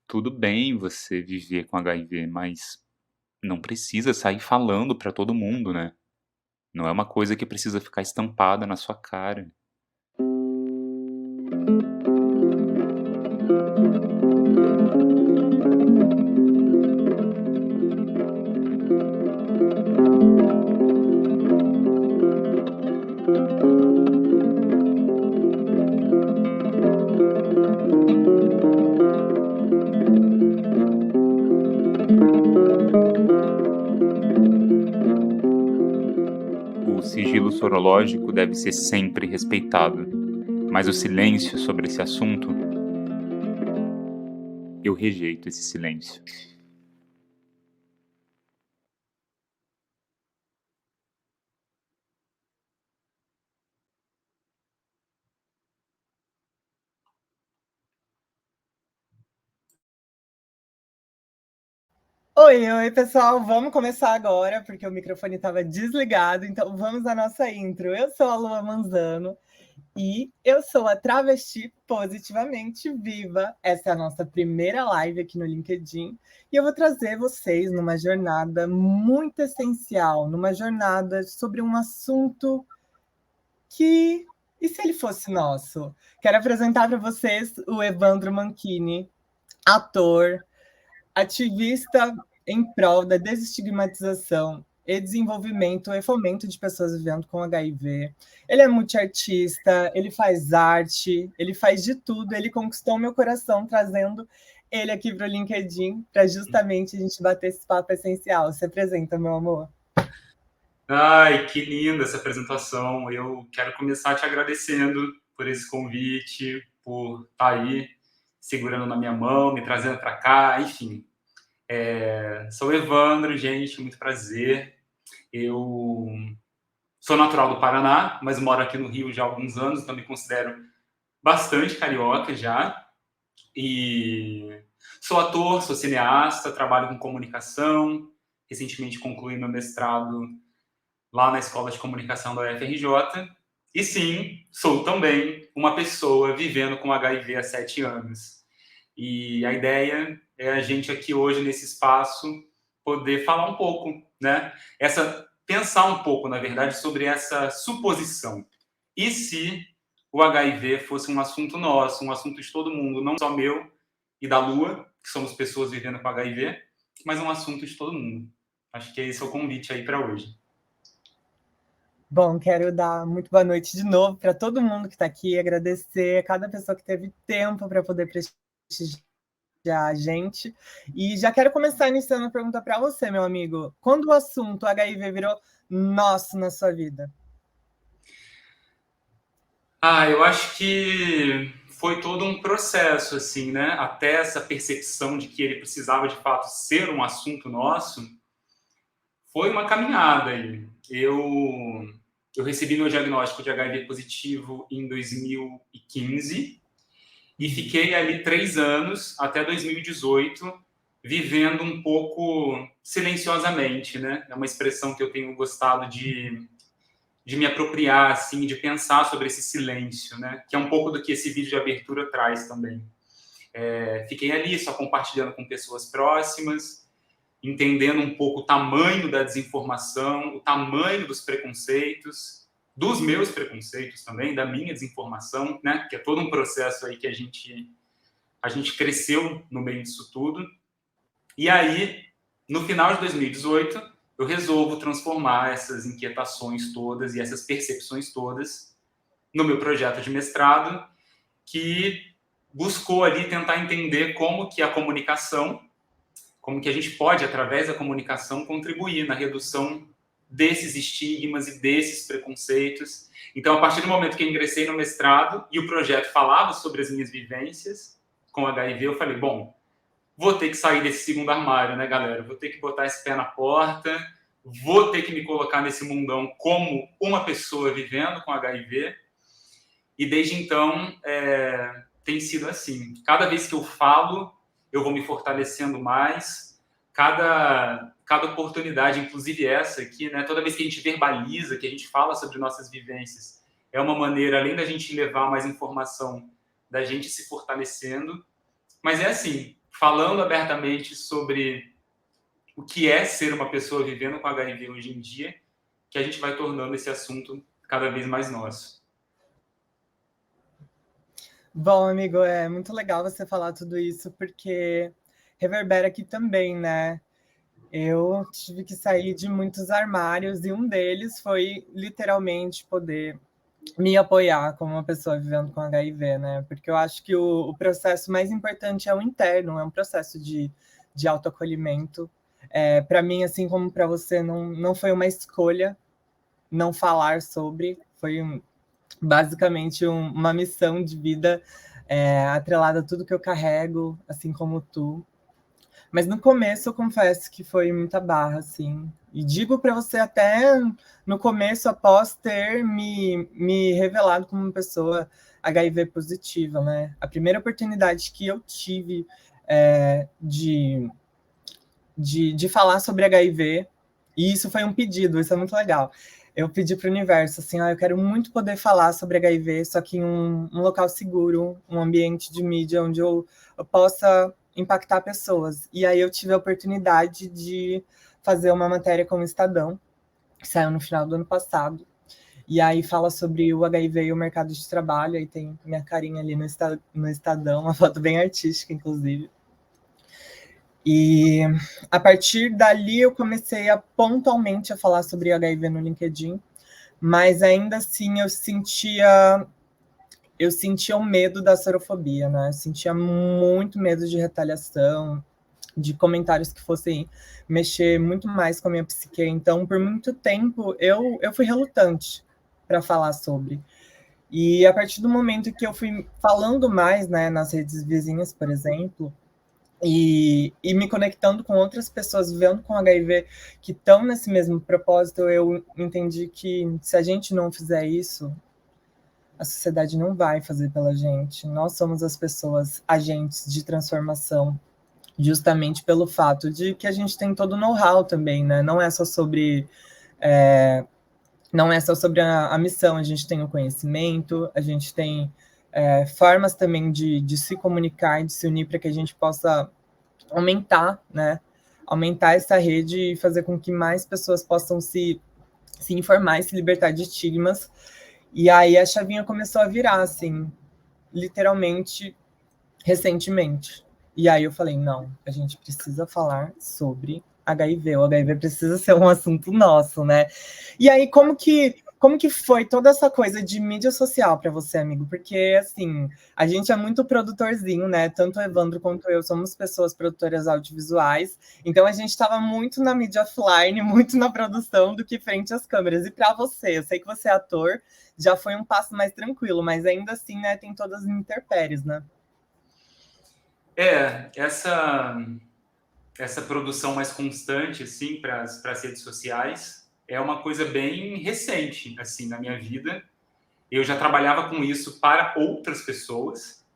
tudo bem você viver com HIV, mas não precisa sair falando pra todo mundo, né. Não é uma coisa que precisa ficar estampada na sua cara. O sigilo sorológico deve ser sempre respeitado, mas o silêncio sobre esse assunto, eu rejeito esse silêncio. Oi, oi, pessoal. Vamos começar agora, porque o microfone estava desligado, então vamos à nossa intro. Eu sou a Lua Manzano e eu sou a travesti positivamente viva. Essa é a nossa primeira live aqui no LinkedIn e eu vou trazer vocês numa jornada muito essencial, numa jornada sobre um assunto que... E se ele fosse nosso? Quero apresentar para vocês o Evandro Manchini, ator, ativista em prol da desestigmatização e desenvolvimento e fomento de pessoas vivendo com HIV. Ele é multiartista, ele faz arte, ele faz de tudo, ele conquistou meu coração trazendo ele aqui para o LinkedIn para justamente a gente bater esse papo essencial. Se apresenta, meu amor. Ai, que linda essa apresentação. Eu quero começar te agradecendo por esse convite, por estar aí segurando na minha mão, me trazendo para cá, enfim. Sou Evandro, gente, muito prazer. Eu sou natural do Paraná, mas moro aqui no Rio já há alguns anos, então me considero bastante carioca já. E sou ator, sou cineasta, trabalho com comunicação. Recentemente concluí meu mestrado lá na Escola de Comunicação da UFRJ. E sim, sou também uma pessoa vivendo com HIV há 7 anos. E a ideia é a gente aqui hoje, nesse espaço, poder falar um pouco, né? Pensar um pouco, na verdade, sobre essa suposição. E se o HIV fosse um assunto nosso, um assunto de todo mundo, não só meu e da Lua, que somos pessoas vivendo com HIV, mas um assunto de todo mundo. Acho que esse é o convite aí para hoje. Bom, quero dar muito boa noite de novo para todo mundo que está aqui, agradecer a cada pessoa que teve tempo para poder prestigiar a gente. E já quero começar iniciando a pergunta para você, meu amigo. Quando o assunto HIV virou nosso na sua vida? Eu acho que foi todo um processo, assim, né? Até essa percepção de que ele precisava, de fato, ser um assunto nosso, foi uma caminhada aí. Eu recebi meu diagnóstico de HIV positivo em 2015 e fiquei ali 3 anos, até 2018, vivendo um pouco silenciosamente, né? É uma expressão que eu tenho gostado de me apropriar, assim, de pensar sobre esse silêncio, né? Que é um pouco do que esse vídeo de abertura traz também. Fiquei ali só compartilhando com pessoas próximas, entendendo um pouco o tamanho da desinformação, o tamanho dos preconceitos, dos meus preconceitos também, da minha desinformação, né? Que é todo um processo aí que a gente cresceu no meio disso tudo. E aí, no final de 2018, eu resolvo transformar essas inquietações todas e essas percepções todas no meu projeto de mestrado, que buscou ali tentar entender como que a comunicação, como que a gente pode, através da comunicação, contribuir na redução desses estigmas e desses preconceitos. Então, a partir do momento que eu ingressei no mestrado e o projeto falava sobre as minhas vivências com HIV, eu falei, bom, vou ter que sair desse segundo armário, né, galera? Vou ter que botar esse pé na porta, vou ter que me colocar nesse mundão como uma pessoa vivendo com HIV. E desde então, tem sido assim. Cada vez que eu falo, eu vou me fortalecendo mais. Cada oportunidade, inclusive essa aqui, né? Toda vez que a gente verbaliza, que a gente fala sobre nossas vivências, é uma maneira, além da gente levar mais informação, da gente se fortalecendo. Mas é assim, falando abertamente sobre o que é ser uma pessoa vivendo com HIV hoje em dia, que a gente vai tornando esse assunto cada vez mais nosso. Bom, amigo, é muito legal você falar tudo isso, porque reverbera aqui também, né? Eu tive que sair de muitos armários e um deles foi literalmente poder me apoiar como uma pessoa vivendo com HIV, né? Porque eu acho que o processo mais importante é o interno, é um processo de autoacolhimento. Para mim, assim como para você, não foi uma escolha não falar sobre, foi basicamente uma missão de vida atrelada a tudo que eu carrego, assim como tu. Mas no começo eu confesso que foi muita barra, assim. E digo para você até no começo, após ter me revelado como uma pessoa HIV positiva, né? A primeira oportunidade que eu tive de falar sobre HIV, e isso foi um pedido, isso é muito legal. Eu pedi para o universo, assim, eu quero muito poder falar sobre HIV, só que em um local seguro, um ambiente de mídia onde eu possa impactar pessoas. E aí eu tive a oportunidade de fazer uma matéria com o Estadão, que saiu no final do ano passado. E aí fala sobre o HIV e o mercado de trabalho, aí tem minha carinha ali no Estadão, uma foto bem artística, inclusive. E a partir dali eu comecei a pontualmente a falar sobre HIV no LinkedIn, mas ainda assim eu sentia o medo da sorofobia, né? Eu sentia muito medo de retaliação, de comentários que fossem mexer muito mais com a minha psique. Então, por muito tempo, eu fui relutante para falar sobre. E a partir do momento que eu fui falando mais, né, nas redes vizinhas, por exemplo, e me conectando com outras pessoas vivendo com HIV que estão nesse mesmo propósito, eu entendi que se a gente não fizer isso, a sociedade não vai fazer pela gente. Nós somos as pessoas agentes de transformação, justamente pelo fato de que a gente tem todo o know-how também, né? Não é só sobre a missão, a gente tem o conhecimento, a gente tem formas também de se comunicar, de se unir para que a gente possa aumentar, né? Aumentar essa rede e fazer com que mais pessoas possam se informar e se libertar de estigmas. E aí a chavinha começou a virar, assim, literalmente, recentemente. E aí eu falei, não, a gente precisa falar sobre HIV. O HIV precisa ser um assunto nosso, né? E aí, como que foi toda essa coisa de mídia social para você, amigo? Porque, assim, a gente é muito produtorzinho, né? Tanto o Evandro quanto eu somos pessoas produtoras audiovisuais. Então, a gente estava muito na mídia offline, muito na produção do que frente às câmeras. E para você, eu sei que você é ator, já foi um passo mais tranquilo, mas ainda assim, né, tem todas as intempéries, né? Essa produção mais constante, assim, para as redes sociais, é uma coisa bem recente, assim, na minha vida. Eu já trabalhava com isso para outras pessoas,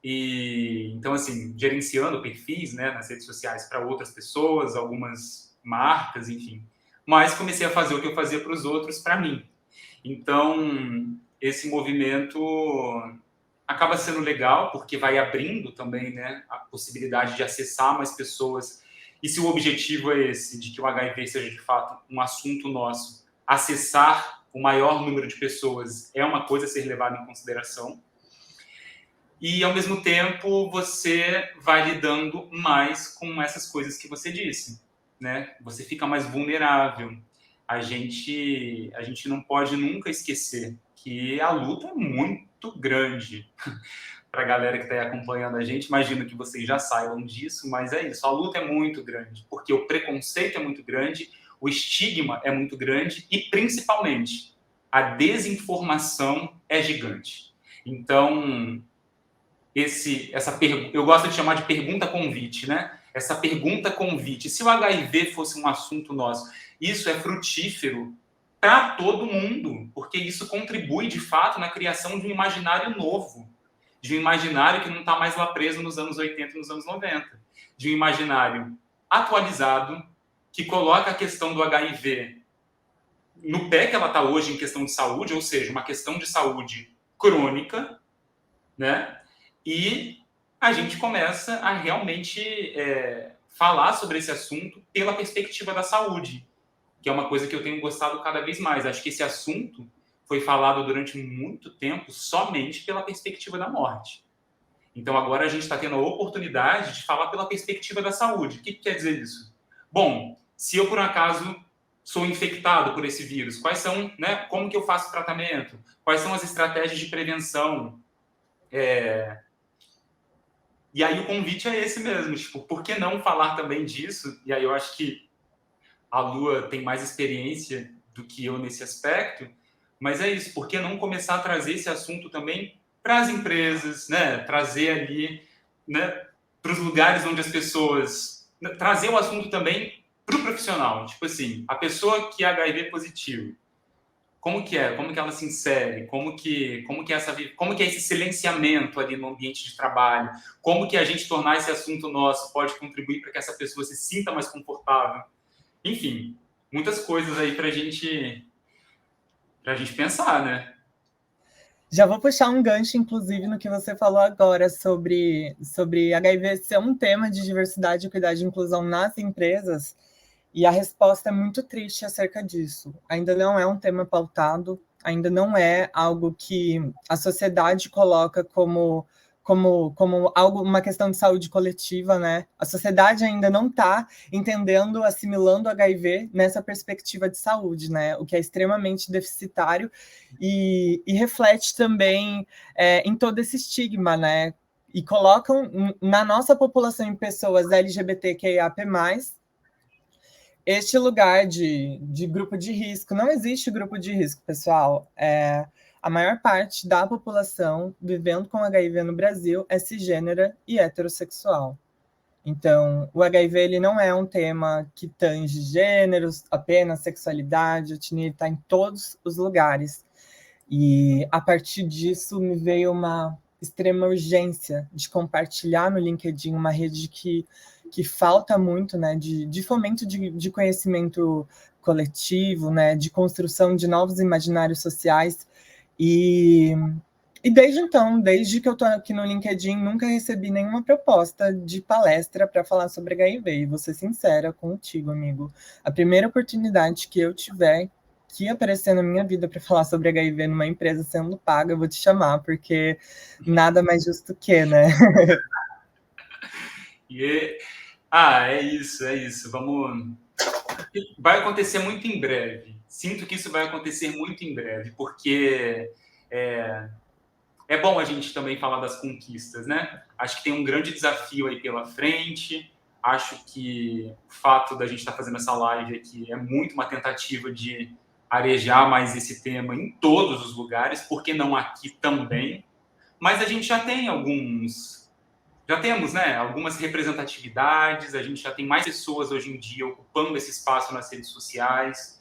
e então, assim, gerenciando perfis, né, nas redes sociais para outras pessoas, algumas marcas, enfim. Mas comecei a fazer o que eu fazia para os outros, para mim. Então, esse movimento acaba sendo legal, porque vai abrindo também, né, a possibilidade de acessar mais pessoas. E se o objetivo é esse, de que o HIV seja de fato um assunto nosso, acessar o maior número de pessoas é uma coisa a ser levada em consideração. E, ao mesmo tempo, você vai lidando mais com essas coisas que você disse, né? Você fica mais vulnerável. A gente não pode nunca esquecer que a luta é muito grande. Para a galera que está aí acompanhando a gente, imagino que vocês já saibam disso, mas é isso, a luta é muito grande, porque o preconceito é muito grande, o estigma é muito grande e, principalmente, a desinformação é gigante. Então, eu gosto de chamar de pergunta-convite, né? Essa pergunta-convite, se o HIV fosse um assunto nosso, isso é frutífero para todo mundo, porque isso contribui, de fato, na criação de um imaginário novo, de um imaginário que não está mais lá preso nos anos 80 e nos anos 90, de um imaginário atualizado, que coloca a questão do HIV no pé que ela está hoje em questão de saúde, ou seja, uma questão de saúde crônica, né? E a gente começa a realmente falar sobre esse assunto pela perspectiva da saúde, que é uma coisa que eu tenho gostado cada vez mais. Acho que esse assunto foi falado durante muito tempo somente pela perspectiva da morte. Então agora a gente está tendo a oportunidade de falar pela perspectiva da saúde. O que quer dizer isso? Bom, se eu por um acaso sou infectado por esse vírus, quais são, né? Como que eu faço o tratamento? Quais são as estratégias de prevenção? E aí o convite é esse mesmo, tipo, por que não falar também disso? E aí eu acho que a Lua tem mais experiência do que eu nesse aspecto, mas é isso, por que não começar a trazer esse assunto também para as empresas, né? Trazer ali, né, para os lugares onde as pessoas... Trazer o assunto também para o profissional. Tipo assim, a pessoa que é HIV positivo, como que é? Como que ela se insere? Como que é esse silenciamento ali no ambiente de trabalho? Como que a gente tornar esse assunto nosso pode contribuir para que essa pessoa se sinta mais confortável? Enfim, muitas coisas aí para a gente pensar, né? Já vou puxar um gancho, inclusive, no que você falou agora sobre HIV ser um tema de diversidade, equidade e inclusão nas empresas, e a resposta é muito triste acerca disso. Ainda não é um tema pautado, ainda não é algo que a sociedade coloca como algo, uma questão de saúde coletiva, né? A sociedade ainda não está entendendo, assimilando o HIV nessa perspectiva de saúde, né? O que é extremamente deficitário e reflete também em todo esse estigma, né? E colocam na nossa população em pessoas LGBTQIAP+, este lugar de grupo de risco. Não existe grupo de risco, pessoal. A maior parte da população vivendo com HIV no Brasil é cisgênera e heterossexual. Então, o HIV ele não é um tema que tange gêneros, apenas sexualidade, etnia, está em todos os lugares. E, a partir disso, me veio uma extrema urgência de compartilhar no LinkedIn uma rede que falta muito, né, de fomento de conhecimento coletivo, né, de construção de novos imaginários sociais. E desde então, desde que eu estou aqui no LinkedIn, nunca recebi nenhuma proposta de palestra para falar sobre HIV. E vou ser sincera contigo, amigo. A primeira oportunidade que eu tiver que aparecer na minha vida para falar sobre HIV numa empresa sendo paga, eu vou te chamar, porque nada mais justo que, né? É isso. Vai acontecer muito em breve. Sinto que isso vai acontecer muito em breve, porque é bom a gente também falar das conquistas, né? Acho que tem um grande desafio aí pela frente. Acho que o fato da gente estar fazendo essa live aqui é muito uma tentativa de arejar mais esse tema em todos os lugares, por que não aqui também? Mas a gente já temos, né, algumas representatividades, a gente já tem mais pessoas hoje em dia ocupando esse espaço nas redes sociais,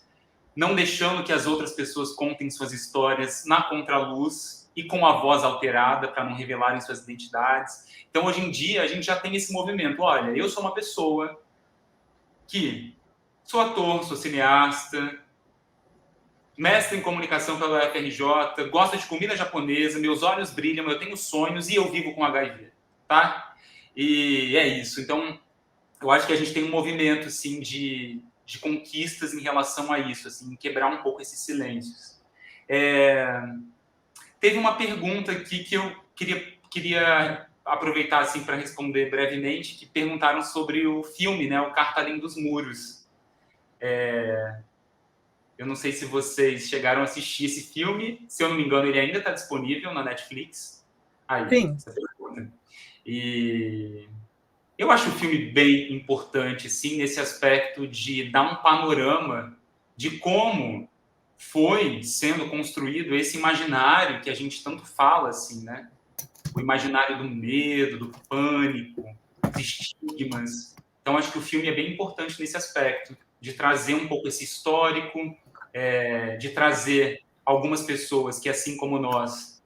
não deixando que as outras pessoas contem suas histórias na contraluz e com a voz alterada para não revelarem suas identidades. Então, hoje em dia, a gente já tem esse movimento. Olha, eu sou uma pessoa que sou ator, sou cineasta, mestre em comunicação pela UFRJ, gosto de comida japonesa, meus olhos brilham, eu tenho sonhos e eu vivo com HIV, tá? E é isso. Então, eu acho que a gente tem um movimento, assim, de conquistas em relação a isso, assim, quebrar um pouco esses silêncios. Teve uma pergunta aqui que eu queria aproveitar, assim, para responder brevemente, que perguntaram sobre o filme, né, o Carta Além dos Muros. Eu não sei se vocês chegaram a assistir esse filme. Se eu não me engano, ele ainda está disponível na Netflix. Aí, Sim. essa pergunta. E eu acho o filme bem importante, sim, nesse aspecto de dar um panorama de como foi sendo construído esse imaginário que a gente tanto fala, assim, né? O imaginário do medo, do pânico, dos estigmas. Então, acho que o filme é bem importante nesse aspecto, de trazer um pouco esse histórico, de trazer algumas pessoas que, assim como nós,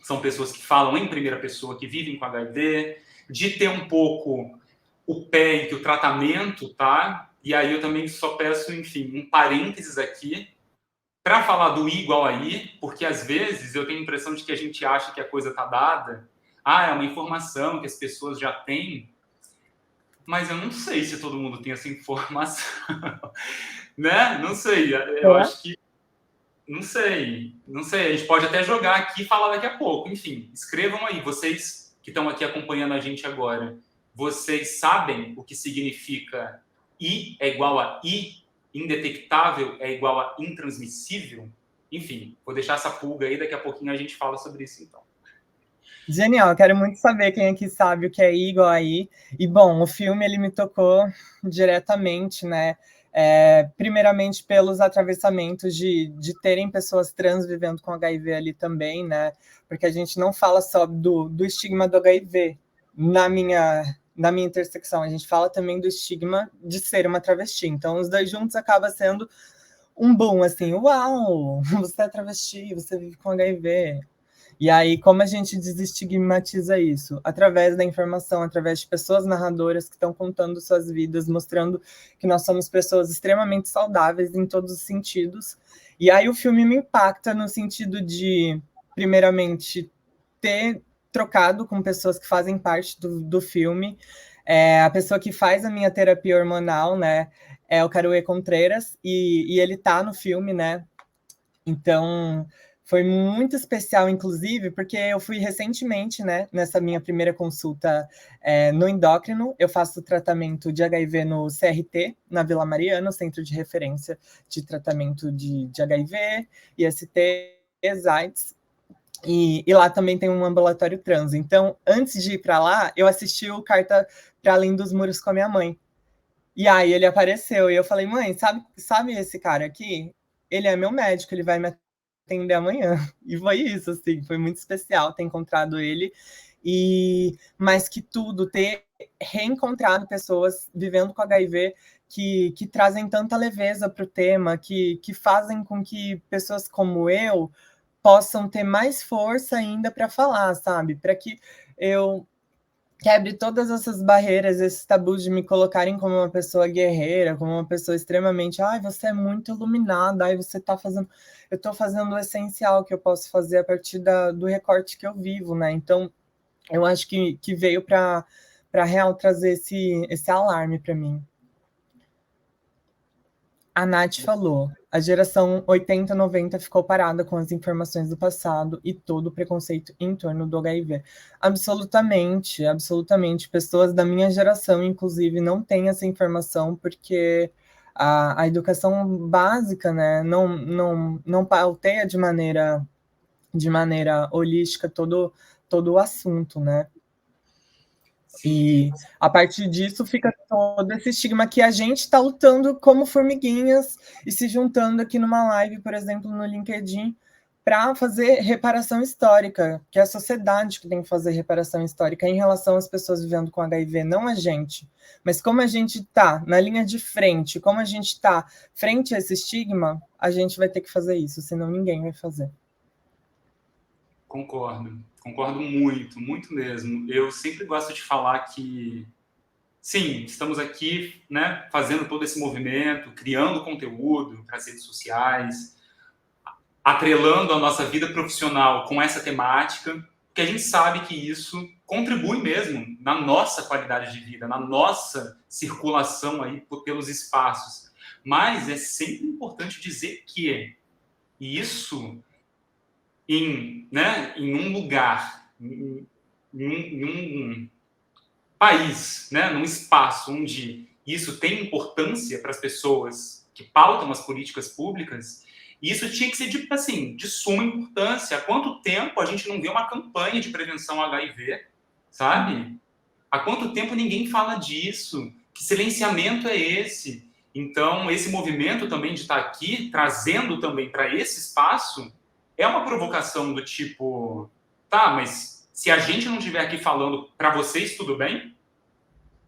são pessoas que falam em primeira pessoa, que vivem com HIV, de ter um pouco o pé entre o tratamento, tá? E aí eu também só peço, enfim, um parênteses aqui, para falar do I igual a I, porque às vezes eu tenho a impressão de que a gente acha que a coisa está dada, é uma informação que as pessoas já têm, mas eu não sei se todo mundo tem essa informação, né? Não sei, eu acho que não sei. A gente pode até jogar aqui e falar daqui a pouco. Enfim, escrevam aí, vocês que estão aqui acompanhando a gente agora. Vocês sabem o que significa I é igual a I, indetectável é igual a intransmissível? Enfim, vou deixar essa pulga aí, daqui a pouquinho a gente fala sobre isso então. Genial, quero muito saber quem aqui sabe o que é I igual a I. E, bom, o filme ele me tocou diretamente, né? Primeiramente pelos atravessamentos de terem pessoas trans vivendo com HIV ali também, né? Porque a gente não fala só do estigma do HIV na minha intersecção, a gente fala também do estigma de ser uma travesti. Então, os dois juntos acaba sendo um boom, assim, uau, você é travesti, você vive com HIV. E aí, como a gente desestigmatiza isso? Através da informação, através de pessoas narradoras que estão contando suas vidas, mostrando que nós somos pessoas extremamente saudáveis em todos os sentidos. E aí o filme me impacta no sentido de, primeiramente, ter trocado com pessoas que fazem parte do filme. A pessoa que faz a minha terapia hormonal, né, é o Caruê Contreras, e ele tá no filme, né? Então, foi muito especial, inclusive, porque eu fui recentemente, né, nessa minha primeira consulta no endócrino. Eu faço tratamento de HIV no CRT, na Vila Mariana, Centro de Referência de Tratamento de HIV, IST, AIDS. E lá também tem um ambulatório trans. Então, antes de ir para lá, eu assisti o Carta para Além dos Muros com a minha mãe. E aí ele apareceu e eu falei, mãe, sabe esse cara aqui? Ele é meu médico, ele vai me atender amanhã. E foi isso, assim, foi muito especial ter encontrado ele. E mais que tudo, ter reencontrado pessoas vivendo com HIV que trazem tanta leveza para o tema, que fazem com que pessoas como eu possam ter mais força ainda para falar, sabe? Para que eu quebre todas essas barreiras, esses tabus de me colocarem como uma pessoa guerreira, como uma pessoa extremamente, você é muito iluminada, você tá fazendo, eu tô fazendo o essencial que eu posso fazer a partir do recorte que eu vivo, né? Então, eu acho que veio para real trazer esse alarme para mim. A Nath falou, a geração 80, 90 ficou parada com as informações do passado e todo o preconceito em torno do HIV. Absolutamente, absolutamente. Pessoas da minha geração, inclusive, não têm essa informação porque a educação básica, né, não pauteia de maneira holística todo o assunto, né? E a partir disso fica todo esse estigma que a gente está lutando como formiguinhas e se juntando aqui numa live, por exemplo, no LinkedIn, para fazer reparação histórica, que é a sociedade que tem que fazer reparação histórica em relação às pessoas vivendo com HIV, não a gente. Mas como a gente está na linha de frente, como a gente está frente a esse estigma, a gente vai ter que fazer isso, senão ninguém vai fazer. Concordo muito, muito mesmo. Eu sempre gosto de falar que, sim, estamos aqui, né, fazendo todo esse movimento, criando conteúdo para as redes sociais, atrelando a nossa vida profissional com essa temática, porque a gente sabe que isso contribui mesmo na nossa qualidade de vida, na nossa circulação aí pelos espaços. Mas é sempre importante dizer que isso em um lugar, em um país, né, num espaço onde isso tem importância para as pessoas que pautam as políticas públicas, isso tinha que ser de suma importância. Há quanto tempo a gente não vê uma campanha de prevenção ao HIV, sabe? Há quanto tempo ninguém fala disso? Que silenciamento é esse? Então, esse movimento também de estar aqui, trazendo também para esse espaço, é uma provocação do tipo, tá, mas se a gente não estiver aqui falando para vocês, tudo bem?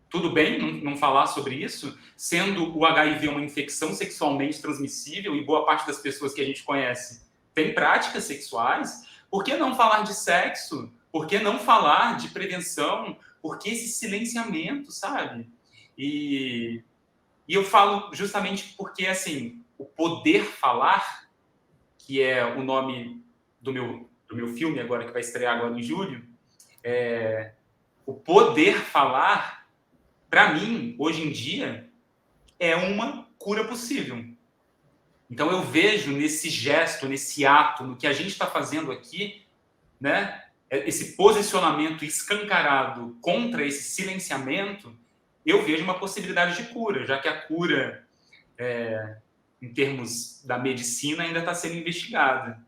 Tudo bem não falar sobre isso? Sendo o HIV uma infecção sexualmente transmissível e boa parte das pessoas que a gente conhece tem práticas sexuais, por que não falar de sexo? Por que não falar de prevenção? Por que esse silenciamento, sabe? E eu falo justamente porque, assim, o poder falar, que é o nome do meu filme agora, que vai estrear agora em julho, o poder falar, para mim, hoje em dia, é uma cura possível. Então eu vejo nesse gesto, nesse ato, no que a gente está fazendo aqui, né, esse posicionamento escancarado contra esse silenciamento, eu vejo uma possibilidade de cura, já que a cura, em termos da medicina, ainda está sendo investigada.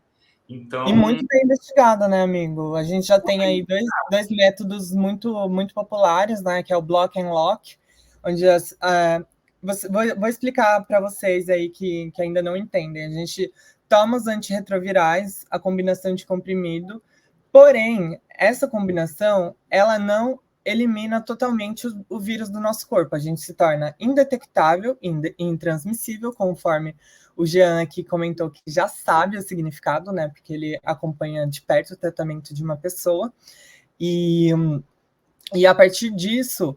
Então, E muito bem investigada, né, amigo? A gente já tem aí dois métodos muito populares, né, que é o Block and Lock, onde vou explicar para vocês aí que ainda não entendem. A gente toma os antirretrovirais, a combinação de comprimido, porém, essa combinação, ela não elimina totalmente o vírus do nosso corpo. A gente se torna indetectável, intransmissível, conforme o Jean aqui comentou que já sabe o significado, né? Porque ele acompanha de perto o tratamento de uma pessoa. E a partir disso,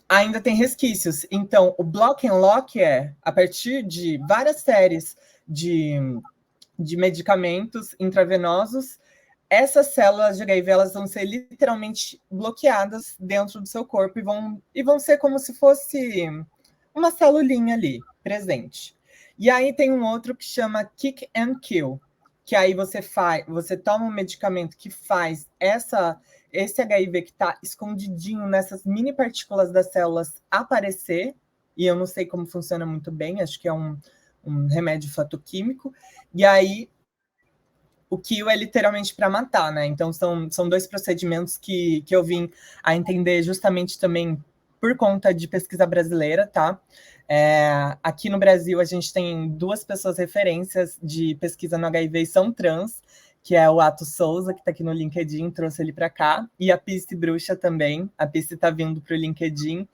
ainda tem resquícios. Então, o Block and Lock a partir de várias séries de medicamentos intravenosos, essas células de HIV elas vão ser literalmente bloqueadas dentro do seu corpo e vão ser como se fosse uma celulinha ali, presente. E aí tem um outro que chama Kick and Kill, que aí você toma um medicamento que faz esse HIV que está escondidinho nessas mini partículas das células aparecer, e eu não sei como funciona muito bem, acho que é um remédio fatoquímico, e aí o kill é literalmente para matar, né? Então são dois procedimentos que eu vim a entender justamente também por conta de pesquisa brasileira, tá? Aqui no Brasil a gente tem 2 pessoas referências de pesquisa no HIV e são trans, que é o Ato Souza, que está aqui no LinkedIn, trouxe ele para cá, e a Pisce Bruxa também. A Pisce está vindo para o LinkedIn,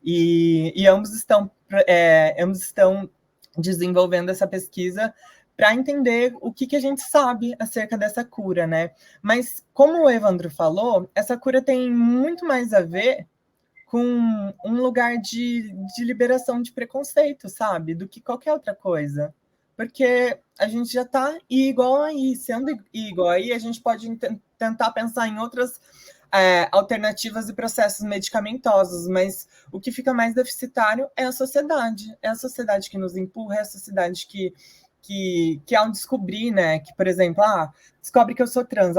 e ambos estão desenvolvendo essa pesquisa para entender o que a gente sabe acerca dessa cura, né? Mas, como o Evandro falou, essa cura tem muito mais a ver com um lugar de liberação de preconceito, sabe? Do que qualquer outra coisa. Porque a gente já está igual aí. Sendo igual aí, a gente pode tentar pensar em outras alternativas e processos medicamentosos, mas o que fica mais deficitário é a sociedade. É a sociedade que nos empurra, é a sociedade que ao descobrir, né, que, por exemplo, descobre que eu sou trans,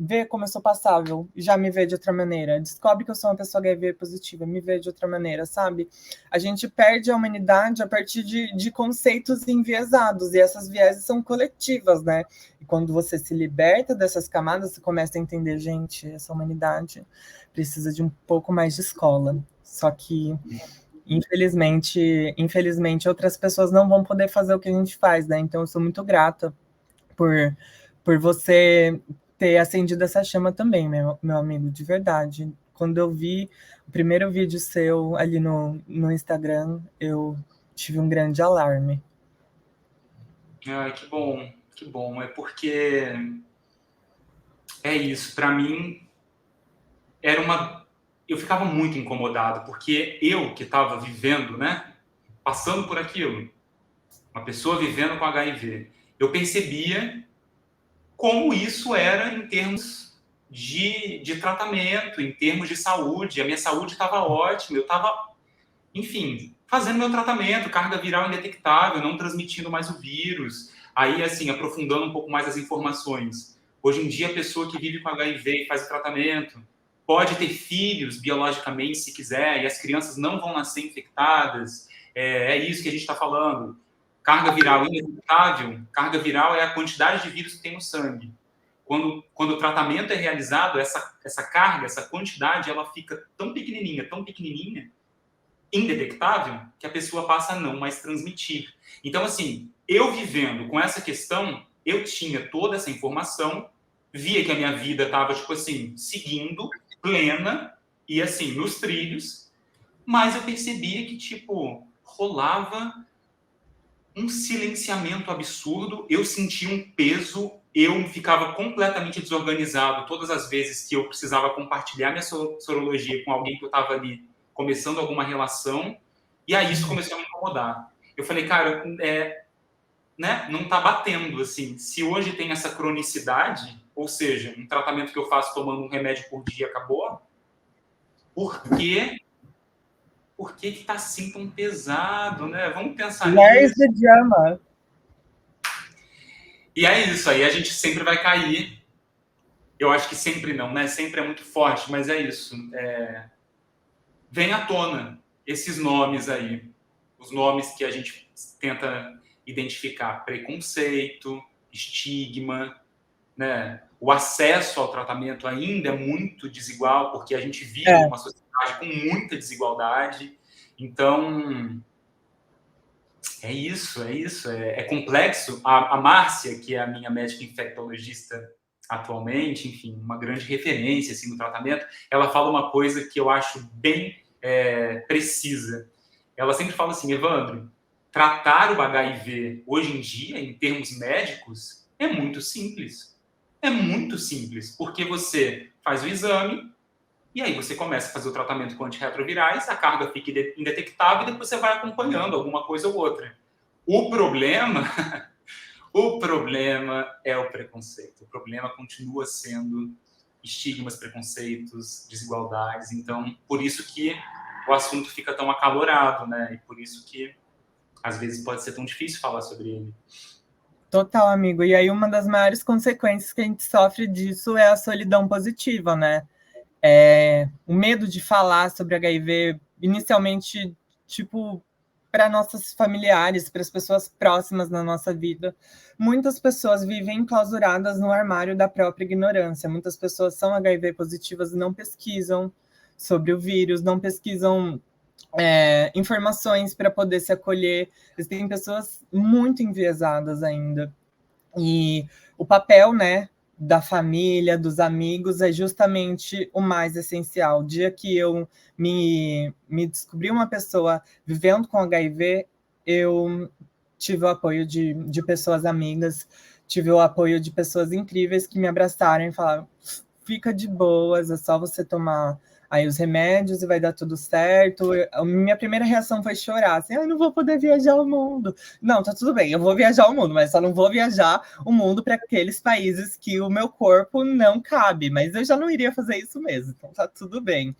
vê como eu sou passável, já me vê de outra maneira, descobre que eu sou uma pessoa HIV positiva, me vê de outra maneira, sabe? A gente perde a humanidade a partir de conceitos enviesados, e essas vieses são coletivas, né? E quando você se liberta dessas camadas, você começa a entender, gente, essa humanidade precisa de um pouco mais de escola. Só que infelizmente, outras pessoas não vão poder fazer o que a gente faz, né? Então, eu sou muito grata por você ter acendido essa chama também, meu amigo, de verdade. Quando eu vi o primeiro vídeo seu ali no Instagram, eu tive um grande alarme. Ai, que bom, que bom. É porque é isso, para mim eu ficava muito incomodado, porque eu que estava vivendo, né, passando por aquilo, uma pessoa vivendo com HIV, eu percebia como isso era em termos de tratamento, em termos de saúde. A minha saúde estava ótima, eu estava, enfim, fazendo meu tratamento, carga viral indetectável, não transmitindo mais o vírus. Aí, assim, aprofundando um pouco mais as informações. Hoje em dia, a pessoa que vive com HIV e faz o tratamento pode ter filhos biologicamente, se quiser, e as crianças não vão nascer infectadas. É isso que a gente está falando. Carga viral indetectável, carga viral é a quantidade de vírus que tem no sangue. Quando o tratamento é realizado, essa carga, essa quantidade, ela fica tão pequenininha, indetectável, que a pessoa passa a não mais transmitir. Então, assim, eu vivendo com essa questão, eu tinha toda essa informação, via que a minha vida estava, tipo assim, seguindo, plena, e assim, nos trilhos, mas eu percebia que, tipo, rolava um silenciamento absurdo, eu sentia um peso, eu ficava completamente desorganizado todas as vezes que eu precisava compartilhar minha sorologia com alguém que eu estava ali começando alguma relação, e aí isso começou a me incomodar. Eu falei, cara, né, não tá batendo, assim, se hoje tem essa cronicidade, ou seja, um tratamento que eu faço tomando um remédio por dia acabou. Por que está assim tão pesado, né? Vamos pensar Where's nisso. the drama? E é isso aí, a gente sempre vai cair. Eu acho que sempre não, né? Sempre é muito forte, mas é isso. Vem à tona esses nomes aí, os nomes que a gente tenta identificar: preconceito, estigma, né? O acesso ao tratamento ainda é muito desigual, porque a gente vive É, numa sociedade com muita desigualdade. Então, é isso, é complexo. A Márcia, que é a minha médica infectologista atualmente, enfim, uma grande referência assim, no tratamento, ela fala uma coisa que eu acho bem precisa. Ela sempre fala assim: Evandro, tratar o HIV hoje em dia, em termos médicos, é muito simples. É muito simples, porque você faz o exame, e aí você começa a fazer o tratamento com antirretrovirais, a carga fica indetectável e depois você vai acompanhando alguma coisa ou outra. O problema, o problema é o preconceito. O problema continua sendo estigmas, preconceitos, desigualdades. Então, por isso que o assunto fica tão acalorado, né? E por isso que às vezes pode ser tão difícil falar sobre ele. total, amigo. E aí uma das maiores consequências que a gente sofre disso é a solidão positiva, né? O medo de falar sobre HIV, inicialmente, tipo, para nossos familiares, para as pessoas próximas na nossa vida. Muitas pessoas vivem enclausuradas no armário da própria ignorância. Muitas pessoas são HIV positivas e não pesquisam sobre o vírus, não pesquisam informações para poder se acolher. Existem pessoas muito enviesadas ainda. E o papel, né, da família, dos amigos, é justamente o mais essencial. O dia que eu me descobri uma pessoa vivendo com HIV, eu tive o apoio de pessoas amigas, tive o apoio de pessoas incríveis que me abraçaram e falaram: fica de boas, é só você tomar aí os remédios e vai dar tudo certo. Minha primeira reação foi chorar, assim: não vou poder viajar o mundo. Não, tá tudo bem, eu vou viajar o mundo, mas só não vou viajar o mundo para aqueles países que o meu corpo não cabe, mas eu já não iria fazer isso mesmo, então tá tudo bem.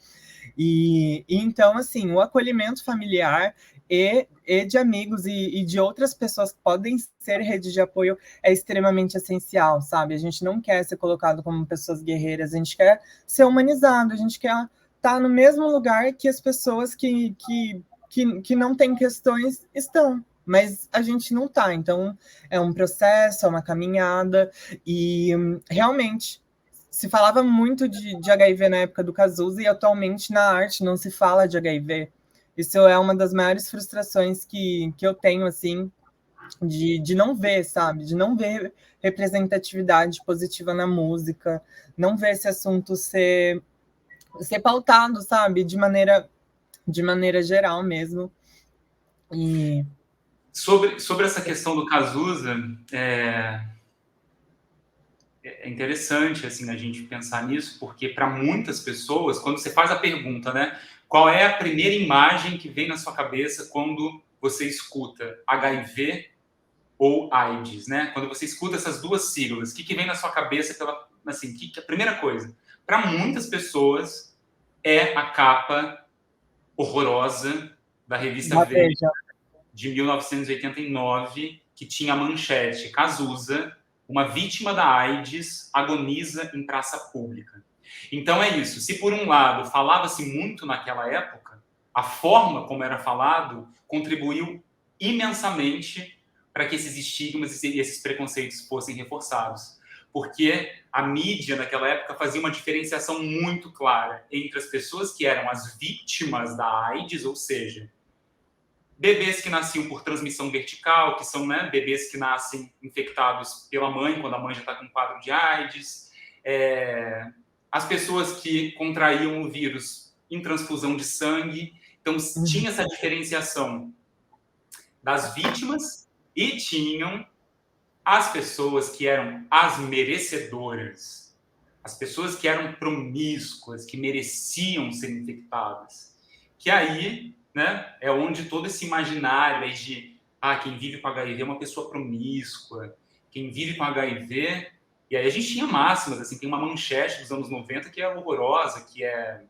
E então, assim, o acolhimento familiar e de amigos e de outras pessoas que podem ser rede de apoio é extremamente essencial, sabe? A gente não quer ser colocado como pessoas guerreiras, a gente quer ser humanizado, a gente quer estar no mesmo lugar que as pessoas que não têm questões estão. Mas a gente não está, então é um processo, é uma caminhada, e realmente se falava muito de HIV na época do Cazuza e atualmente na arte não se fala de HIV. Isso é uma das maiores frustrações que eu tenho, assim, de não ver, sabe? De não ver representatividade positiva na música, não ver esse assunto ser pautado, sabe? De maneira geral mesmo. E Sobre essa questão do Cazuza, é interessante assim a gente pensar nisso, porque para muitas pessoas, quando você faz a pergunta, né, qual é a primeira imagem que vem na sua cabeça quando você escuta HIV ou AIDS, né? Quando você escuta essas duas siglas, o que vem na sua cabeça pela, assim, que a primeira coisa? Para muitas pessoas é a capa horrorosa da revista da Veja Veja. de 1989, que tinha a manchete: Cazuza, uma vítima da AIDS, agoniza em praça pública. Então é isso. Se por um lado falava-se muito naquela época, a forma como era falado contribuiu imensamente para que esses estigmas e esses preconceitos fossem reforçados. Porque a mídia naquela época fazia uma diferenciação muito clara entre as pessoas que eram as vítimas da AIDS, ou seja, bebês que nasciam por transmissão vertical, que são, né, bebês que nascem infectados pela mãe, quando a mãe já está com um quadro de AIDS. As pessoas que contraíam o vírus em transfusão de sangue. Então, tinha essa diferenciação das vítimas e tinham as pessoas que eram as merecedoras, as pessoas que eram promíscuas, que mereciam ser infectadas. Que aí, né, é onde todo esse imaginário de quem vive com HIV é uma pessoa promíscua, quem vive com HIV, e E aí a gente tinha máximas, assim, tem uma manchete dos anos 90 que é horrorosa, que é...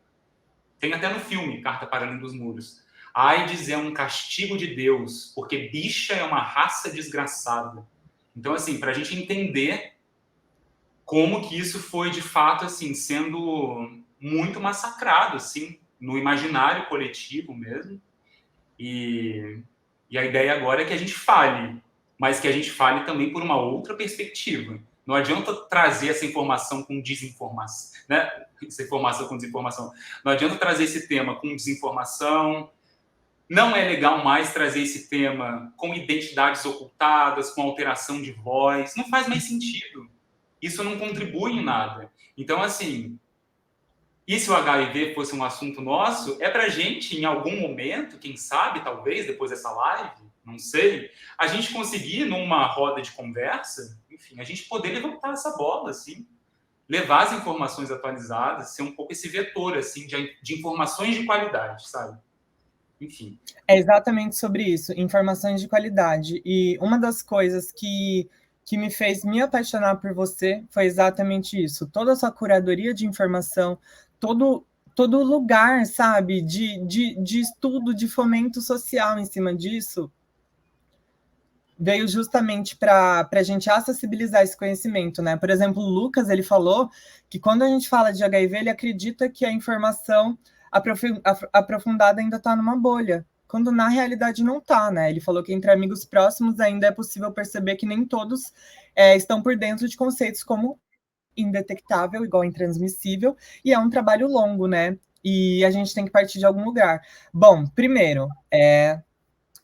Tem até no filme, Carta para Além dos Muros. A AIDS é um castigo de Deus, porque bicha é uma raça desgraçada. Então, assim, para a gente entender como que isso foi, de fato, assim, sendo muito massacrado, assim, no imaginário coletivo mesmo. E a ideia agora é que a gente fale, mas que a gente fale também por uma outra perspectiva. Não adianta trazer essa informação com desinformação, né? Essa informação com desinformação. Não adianta trazer esse tema com desinformação. Não é legal mais trazer esse tema com identidades ocultadas, com alteração de voz. Não faz mais sentido. Isso não contribui em nada. Então, assim, e se o HIV fosse um assunto nosso, é pra gente, em algum momento, quem sabe, talvez, depois dessa live, não sei, a gente conseguir, numa roda de conversa, enfim, a gente poder levantar essa bola, assim, levar as informações atualizadas, ser um pouco esse vetor, assim, de informações de qualidade, sabe? Enfim. É exatamente sobre isso, informações de qualidade. E uma das coisas que me fez me apaixonar por você foi exatamente isso. Toda a sua curadoria de informação, todo lugar, sabe, de estudo, de fomento social em cima disso, veio justamente para a gente acessibilizar esse conhecimento, né? Por exemplo, o Lucas, ele falou que quando a gente fala de HIV, ele acredita que a informação aprofundada ainda está numa bolha, quando na realidade não está, né? Ele falou que entre amigos próximos ainda é possível perceber que nem todos estão por dentro de conceitos como indetectável, igual intransmissível, e é um trabalho longo, né? E a gente tem que partir de algum lugar. Bom, primeiro,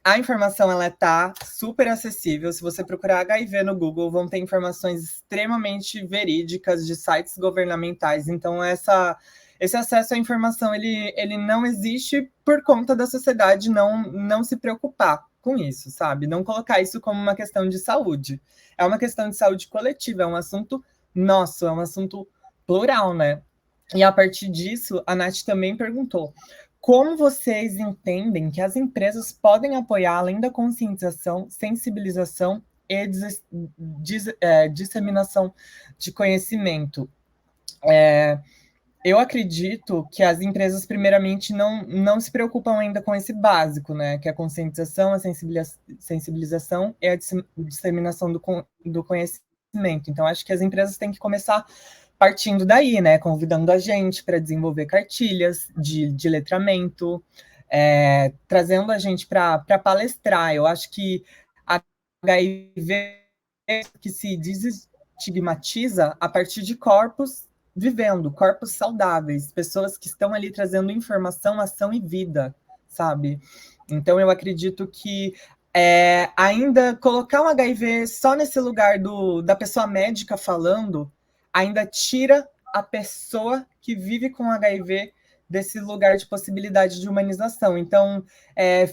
a informação ela está super acessível. Se você procurar HIV no Google, vão ter informações extremamente verídicas de sites governamentais. Então, esse acesso à informação ele não existe por conta da sociedade não se preocupar com isso, sabe? Não colocar isso como uma questão de saúde. É uma questão de saúde coletiva, é um assunto nosso, é um assunto plural, né? E a partir disso, a Nath também perguntou: como vocês entendem que as empresas podem apoiar, além da conscientização, sensibilização e disseminação de conhecimento? Eu acredito que as empresas, primeiramente, não se preocupam ainda com esse básico, né? Que é a conscientização, a sensibilização e a disseminação do conhecimento. Então, acho que as empresas têm que começar partindo daí, né? Convidando a gente para desenvolver cartilhas de letramento, trazendo a gente para palestrar. Eu acho que a HIV que se desestigmatiza a partir de corpos vivendo, corpos saudáveis, pessoas que estão ali trazendo informação, ação e vida, sabe? Então eu acredito que ainda colocar um HIV só nesse lugar da pessoa médica falando, ainda tira a pessoa que vive com HIV desse lugar de possibilidade de humanização. Então,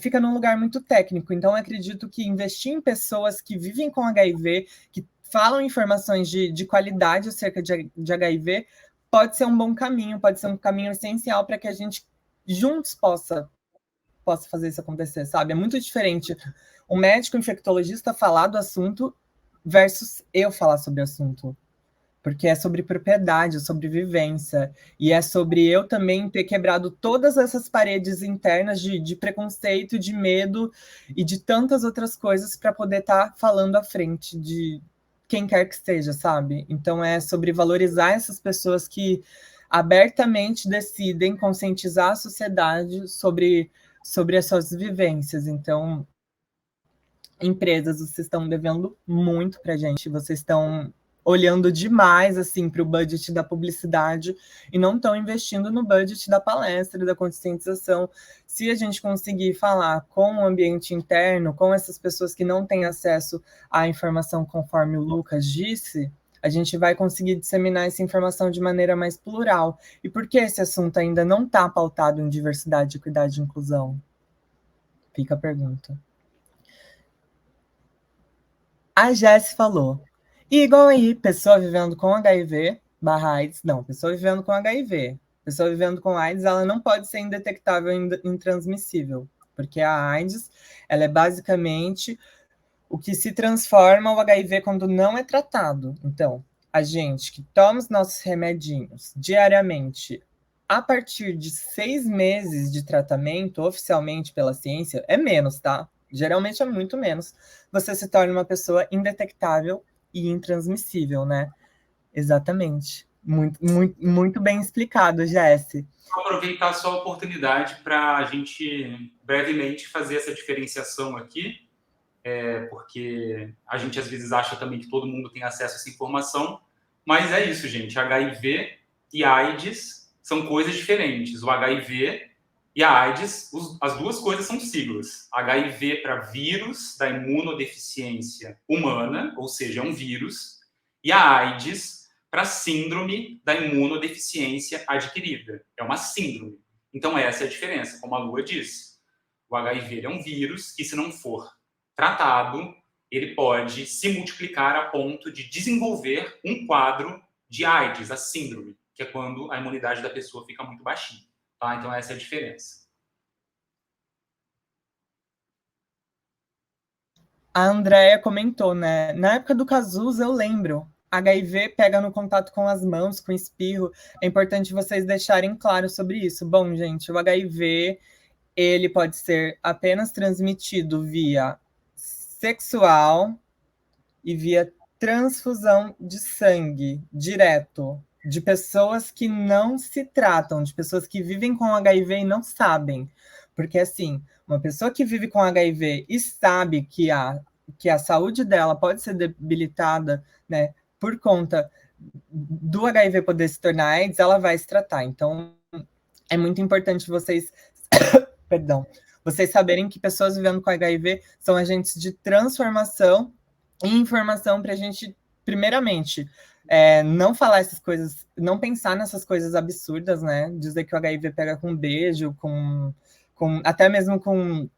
fica num lugar muito técnico. Então, eu acredito que investir em pessoas que vivem com HIV, que falam informações de qualidade acerca de HIV, pode ser um bom caminho, pode ser um caminho essencial para que a gente juntos possa fazer isso acontecer, sabe? É muito diferente um médico infectologista falar do assunto versus eu falar sobre o assunto. Porque é sobre propriedade, é sobre vivência, e é sobre eu também ter quebrado todas essas paredes internas de preconceito, de medo e de tantas outras coisas para poder estar falando à frente de quem quer que seja, sabe? Então é sobre valorizar essas pessoas que abertamente decidem conscientizar a sociedade sobre as suas vivências. Então, empresas, vocês estão devendo muito para a gente, vocês estão olhando demais assim para o budget da publicidade e não estão investindo no budget da palestra e da conscientização. Se a gente conseguir falar com o ambiente interno, com essas pessoas que não têm acesso à informação conforme o Lucas disse, a gente vai conseguir disseminar essa informação de maneira mais plural. E por que esse assunto ainda não está pautado em diversidade, equidade e inclusão? Fica a pergunta. A Jess falou: e igual aí, pessoa vivendo com HIV/AIDS, não, pessoa vivendo com HIV, pessoa vivendo com AIDS, ela não pode ser indetectável e intransmissível, porque a AIDS, ela é basicamente o que se transforma o HIV quando não é tratado. Então, a gente que toma os nossos remedinhos diariamente, a partir de 6 meses de tratamento, oficialmente pela ciência, é menos, tá? Geralmente é muito menos. Você se torna uma pessoa indetectável e intransmissível, né? Exatamente. Muito bem explicado, Jesse. Vou aproveitar só a oportunidade para a gente brevemente fazer essa diferenciação aqui, porque a gente às vezes acha também que todo mundo tem acesso a essa informação, mas é isso, gente. HIV e AIDS são coisas diferentes. O HIV e a AIDS, as duas coisas são siglas. HIV para vírus da imunodeficiência humana, ou seja, é um vírus, e a AIDS para síndrome da imunodeficiência adquirida. É uma síndrome. Então, essa é a diferença, como a Lua disse. O HIV é um vírus que, se não for tratado, ele pode se multiplicar a ponto de desenvolver um quadro de AIDS, a síndrome, que é quando a imunidade da pessoa fica muito baixinha. Tá? Então, essa é a diferença. A Andrea comentou, né? Na época do Cazuza, eu lembro. HIV pega no contato com as mãos, com espirro. É importante vocês deixarem claro sobre isso. Bom, gente, o HIV, ele pode ser apenas transmitido via sexual e via transfusão de sangue direto de pessoas que não se tratam, de pessoas que vivem com HIV e não sabem. Porque, assim, uma pessoa que vive com HIV e sabe que a saúde dela pode ser debilitada, né, por conta do HIV poder se tornar AIDS, ela vai se tratar. Então, é muito importante vocês, perdão, vocês saberem que pessoas vivendo com HIV são agentes de transformação e informação para a gente, primeiramente, não falar essas coisas, não pensar nessas coisas absurdas, né? Dizer que o HIV pega com beijo, até mesmo com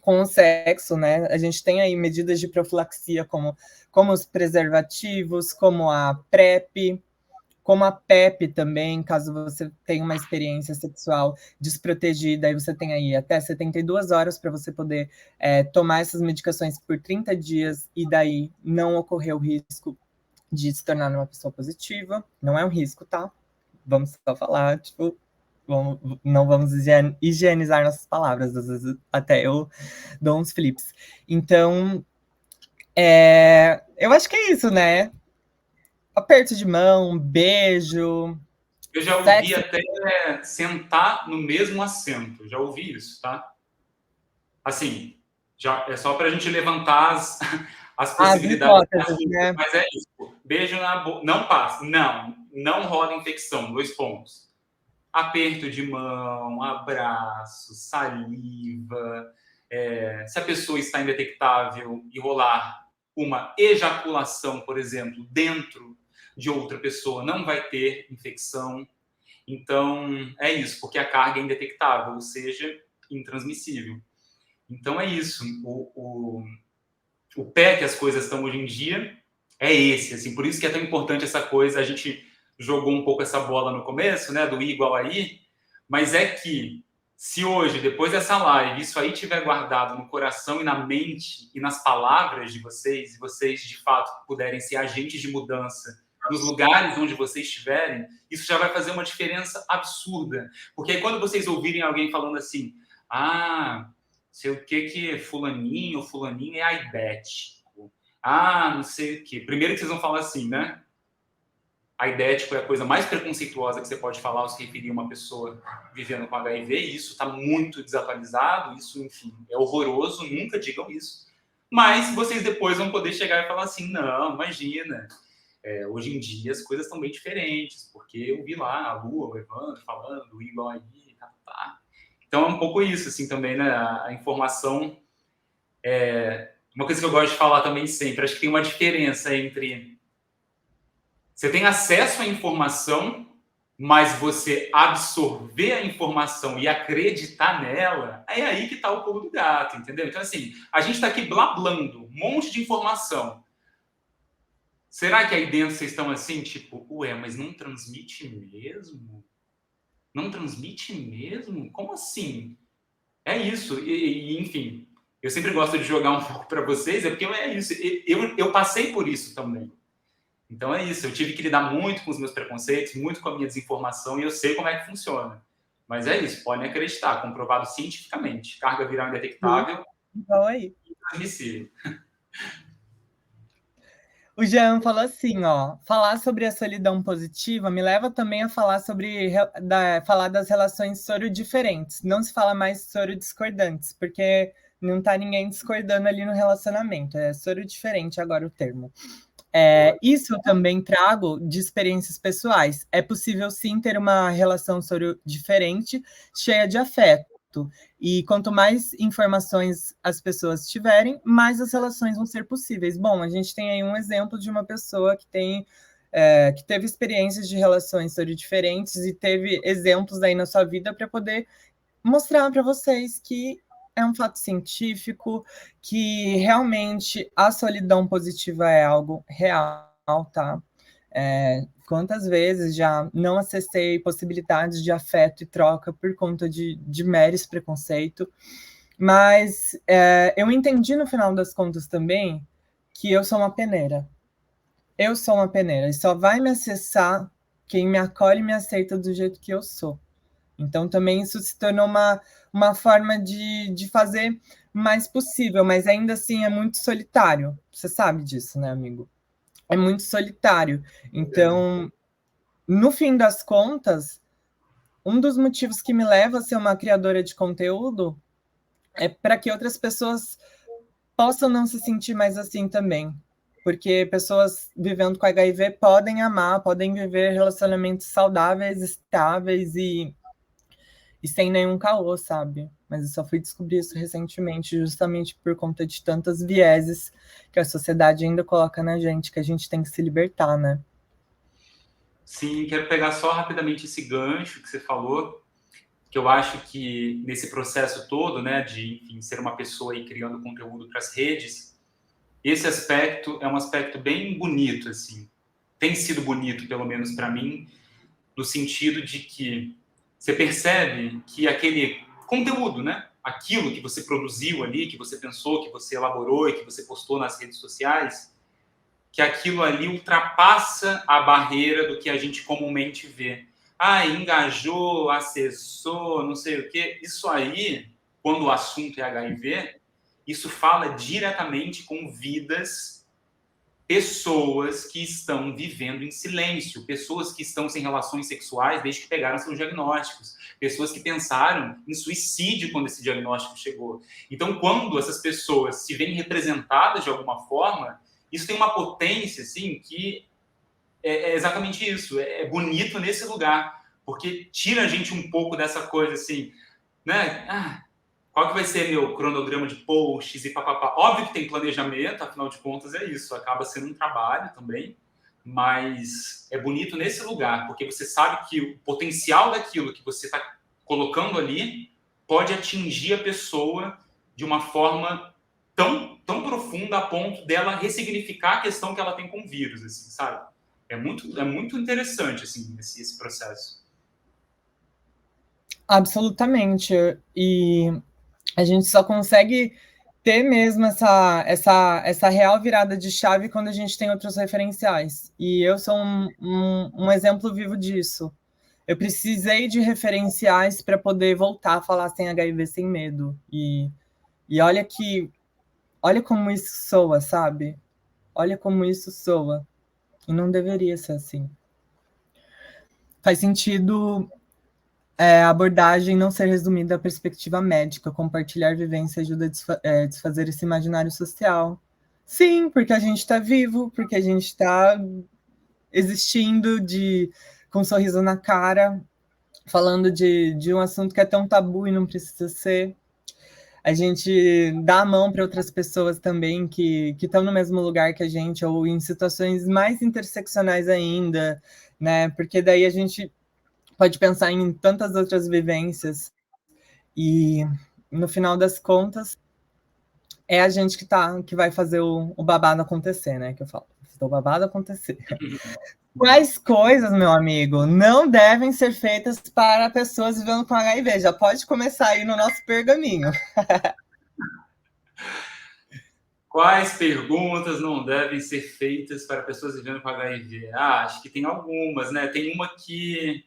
o sexo, né? A gente tem aí medidas de profilaxia como os preservativos, como a PrEP, como a PEP também, caso você tenha uma experiência sexual desprotegida, aí você tem aí até 72 horas para você poder tomar essas medicações por 30 dias e daí não ocorrer o risco de se tornar uma pessoa positiva. Não é um risco, tá? Vamos só falar, tipo, não vamos higienizar nossas palavras, às vezes até eu dou uns flips. Então, eu acho que é isso, né? Aperto de mão, beijo. Eu já ouvi até sentar no mesmo assento. Já ouvi isso, tá? Assim, já é só para a gente levantar as possibilidades. Né? Mas é isso. Beijo na boca. Não passa. Não rola infecção. 2 pontos. Aperto de mão, abraço, saliva. Se a pessoa está indetectável e rolar uma ejaculação, por exemplo, dentro de outra pessoa, não vai ter infecção. Então, é isso, porque a carga é indetectável, ou seja, intransmissível. Então, é isso. O pé que as coisas estão hoje em dia é esse. Assim, por isso que é tão importante essa coisa. A gente jogou um pouco essa bola no começo, né, do I igual a I, mas é que se hoje, depois dessa live, isso aí estiver guardado no coração e na mente e nas palavras de vocês, e vocês, de fato, puderem ser agentes de mudança nos lugares onde vocês estiverem, isso já vai fazer uma diferença absurda. Porque aí, quando vocês ouvirem alguém falando assim, sei o que fulaninho ou fulaninha é aidético. Não sei o que. Primeiro que vocês vão falar assim, né? Aidético é a coisa mais preconceituosa que você pode falar ao se referir a uma pessoa vivendo com HIV, e isso está muito desatualizado, isso, enfim, é horroroso, nunca digam isso. Mas vocês depois vão poder chegar e falar assim, não, imagina, hoje em dia as coisas estão bem diferentes, porque eu vi lá a Lua, o Evandro falando, igual aí, tá. Então é um pouco isso, assim, também, né, a informação uma coisa que eu gosto de falar também sempre, acho que tem uma diferença entre você tem acesso à informação, mas você absorver a informação e acreditar nela, é aí que está o pulo do gato, entendeu? Então, assim, a gente está aqui blablando um monte de informação. Será que aí dentro vocês estão assim, tipo, mas não transmite mesmo? Não transmite mesmo? Como assim? É isso. Enfim, eu sempre gosto de jogar um pouco para vocês, porque é isso. Eu passei por isso também. Então é isso, eu tive que lidar muito com os meus preconceitos, muito com a minha desinformação, e eu sei como é que funciona. Mas é isso, podem acreditar, comprovado cientificamente. Carga viral indetectável Então aí. e transmissível. O Jean falou assim, ó, falar sobre a solidão positiva me leva também a falar falar das relações soro-diferentes. Não se fala mais soro-discordantes, porque não tá ninguém discordando ali no relacionamento. É soro-diferente agora o termo. Isso eu também trago de experiências pessoais. É possível sim ter uma relação soro-diferente, cheia de afeto. E quanto mais informações as pessoas tiverem, mais as relações vão ser possíveis. Bom, a gente tem aí um exemplo de uma pessoa que que teve experiências de relações diferentes e teve exemplos aí na sua vida para poder mostrar para vocês que é um fato científico, que realmente a solidão positiva é algo real, tá? Quantas vezes já não acessei possibilidades de afeto e troca por conta de meros preconceito, mas eu entendi no final das contas também que eu sou uma peneira. Eu sou uma peneira e só vai me acessar quem me acolhe e me aceita do jeito que eu sou. Então também isso se tornou uma forma de fazer mais possível, mas ainda assim é muito solitário. Você sabe disso, né, amigo? É muito solitário. Então, no fim das contas, um dos motivos que me leva a ser uma criadora de conteúdo é para que outras pessoas possam não se sentir mais assim também. Porque pessoas vivendo com HIV podem amar, podem viver relacionamentos saudáveis, estáveis e sem nenhum caô, sabe? Mas eu só fui descobrir isso recentemente, justamente por conta de tantas vieses que a sociedade ainda coloca na gente, que a gente tem que se libertar, né? Sim, quero pegar só rapidamente esse gancho que você falou, que eu acho que nesse processo todo, né, de enfim, ser uma pessoa aí criando conteúdo para as redes, esse aspecto é um aspecto bem bonito, assim. Tem sido bonito, pelo menos para mim, no sentido de que você percebe que aquele conteúdo, né, aquilo que você produziu ali, que você pensou, que você elaborou e que você postou nas redes sociais, que aquilo ali ultrapassa a barreira do que a gente comumente vê. Ah, engajou, acessou, não sei o quê. Isso aí, quando o assunto é HIV, isso fala diretamente com vidas, pessoas que estão vivendo em silêncio, pessoas que estão sem relações sexuais desde que pegaram seus diagnósticos, pessoas que pensaram em suicídio quando esse diagnóstico chegou. Então, quando essas pessoas se veem representadas de alguma forma, isso tem uma potência, assim, que é exatamente isso. É bonito nesse lugar, porque tira a gente um pouco dessa coisa, assim, né? Qual que vai ser meu cronograma de posts e papapá? Óbvio que tem planejamento, afinal de contas é isso. Acaba sendo um trabalho também, mas é bonito nesse lugar, porque você sabe que o potencial daquilo que você está colocando ali pode atingir a pessoa de uma forma tão profunda a ponto dela ressignificar a questão que ela tem com o vírus, assim, sabe? É muito interessante, assim, esse processo. Absolutamente. E a gente só consegue ter mesmo essa real virada de chave quando a gente tem outros referenciais. E eu sou um exemplo vivo disso. Eu precisei de referenciais para poder voltar a falar sem HIV, sem medo. E olha como isso soa, sabe? Olha como isso soa. E não deveria ser assim. Faz sentido a abordagem não ser resumida à perspectiva médica, compartilhar vivência ajuda a desfazer esse imaginário social. Sim, porque a gente está vivo, porque a gente está existindo com um sorriso na cara, falando de um assunto que é tão tabu e não precisa ser. A gente dá a mão para outras pessoas também que estão no mesmo lugar que a gente, ou em situações mais interseccionais ainda, né? Porque daí a gente pode pensar em tantas outras vivências e, no final das contas, é a gente que vai fazer o babado acontecer, né? Que eu falo, fazer o babado acontecer. Quais coisas, meu amigo, não devem ser feitas para pessoas vivendo com HIV? Já pode começar aí no nosso pergaminho. Quais perguntas não devem ser feitas para pessoas vivendo com HIV? Acho que tem algumas, né? Tem uma que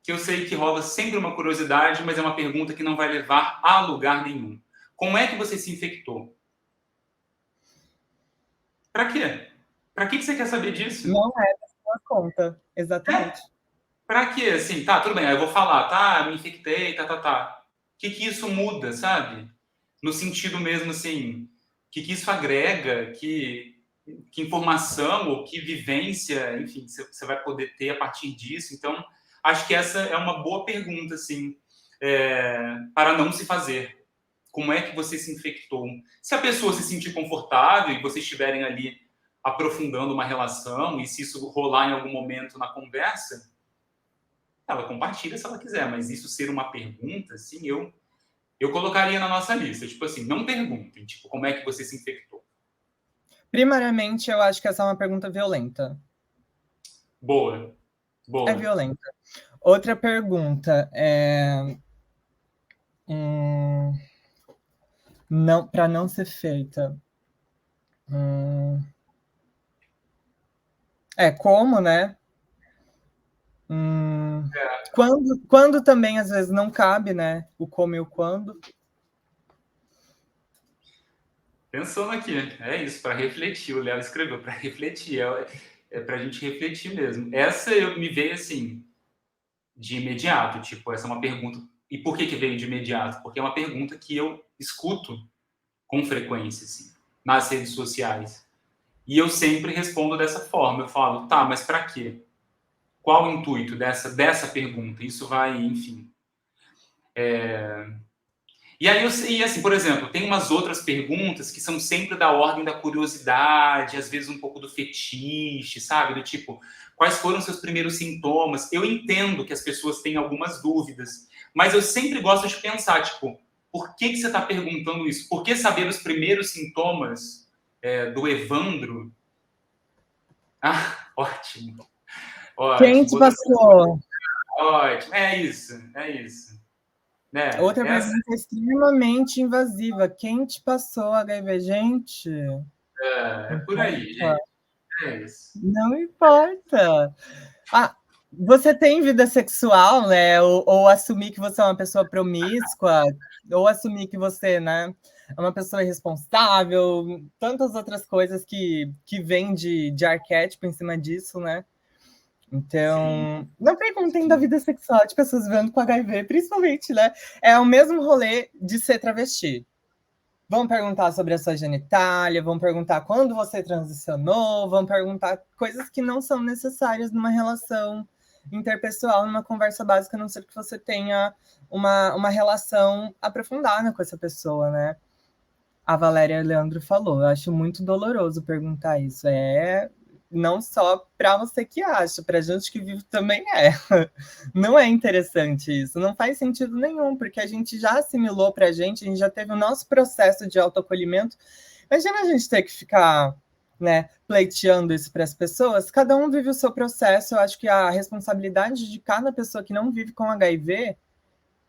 eu sei que rola sempre uma curiosidade, mas é uma pergunta que não vai levar a lugar nenhum. Como é que você se infectou? Para quê? Para que você quer saber disso? Não é da sua conta, exatamente. Para quê? Assim, tá, tudo bem, aí eu vou falar, tá, me infectei, tá. O que isso muda, sabe? No sentido mesmo, assim, o que isso agrega, que informação ou que vivência, enfim, você vai poder ter a partir disso. Então, acho que essa é uma boa pergunta, assim, para não se fazer. Como é que você se infectou? Se a pessoa se sentir confortável e vocês estiverem ali aprofundando uma relação e se isso rolar em algum momento na conversa, ela compartilha se ela quiser, mas isso ser uma pergunta, assim, eu colocaria na nossa lista. Tipo assim, não perguntem, tipo, como é que você se infectou? Primariamente, eu acho que essa é uma pergunta violenta. Boa. É violenta. Outra pergunta é... não, para não ser feita. Como, né? Quando também, às vezes, não cabe, né? O como e o quando. Pensando aqui, é isso, para refletir. O Léo escreveu para refletir, é para a gente refletir mesmo. Essa eu me veio assim, de imediato, tipo, essa é uma pergunta. E por que veio de imediato? Porque é uma pergunta que eu escuto com frequência, assim, nas redes sociais. E eu sempre respondo dessa forma. Eu falo, tá, mas para quê? Qual o intuito dessa pergunta? Isso vai, enfim. E aí, e assim, por exemplo, tem umas outras perguntas que são sempre da ordem da curiosidade, às vezes um pouco do fetiche, sabe? Do tipo, quais foram seus primeiros sintomas? Eu entendo que as pessoas têm algumas dúvidas, mas eu sempre gosto de pensar, tipo, por que você está perguntando isso? Por que saber os primeiros sintomas do Evandro? Ah, ótimo. Quem Ótimo. te passou? Ótimo. É isso, é isso. Né? Outra pergunta extremamente invasiva. Quem te passou HIV, gente? É por aí, gente. É isso. Não importa. Você tem vida sexual, né? Ou assumir que você é uma pessoa promíscua, ou assumir que você, né, é uma pessoa irresponsável, tantas outras coisas que vêm de arquétipo em cima disso, né? Então, Sim. não perguntem da vida sexual de pessoas vivendo com HIV, principalmente, né? É o mesmo rolê de ser travesti. Vão perguntar sobre a sua genitália, vão perguntar quando você transicionou, vão perguntar coisas que não são necessárias numa relação interpessoal, numa conversa básica, a não ser que você tenha uma relação aprofundada com essa pessoa, né? A Valéria Leandro falou, eu acho muito doloroso perguntar isso. Não só para você que acha, para a gente que vive também é. Não é interessante isso, não faz sentido nenhum, porque a gente já assimilou para a gente já teve o nosso processo de autoacolhimento. Imagina a gente ter que ficar, né, pleiteando isso para as pessoas. Cada um vive o seu processo. Eu acho que a responsabilidade de cada pessoa que não vive com HIV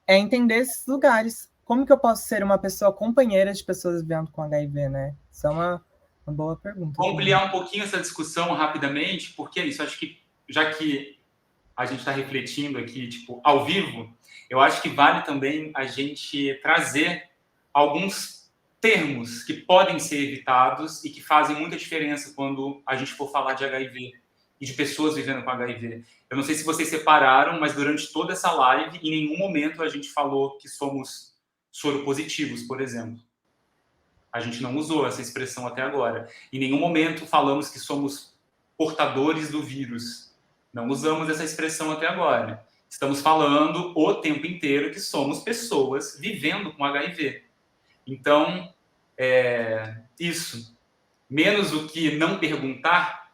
é entender esses lugares. Como que eu posso ser uma pessoa companheira de pessoas vivendo com HIV, né? Isso é uma boa pergunta. Vou ampliar um pouquinho essa discussão rapidamente, porque é isso, acho que já que a gente está refletindo aqui, tipo, ao vivo, eu acho que vale também a gente trazer alguns termos que podem ser evitados e que fazem muita diferença quando a gente for falar de HIV e de pessoas vivendo com HIV. Eu não sei se vocês separaram, mas durante toda essa live, em nenhum momento a gente falou que somos soropositivos, por exemplo. A gente não usou essa expressão até agora. Em nenhum momento falamos que somos portadores do vírus. Não usamos essa expressão até agora. Estamos falando o tempo inteiro que somos pessoas vivendo com HIV. Então, isso. Menos do que não perguntar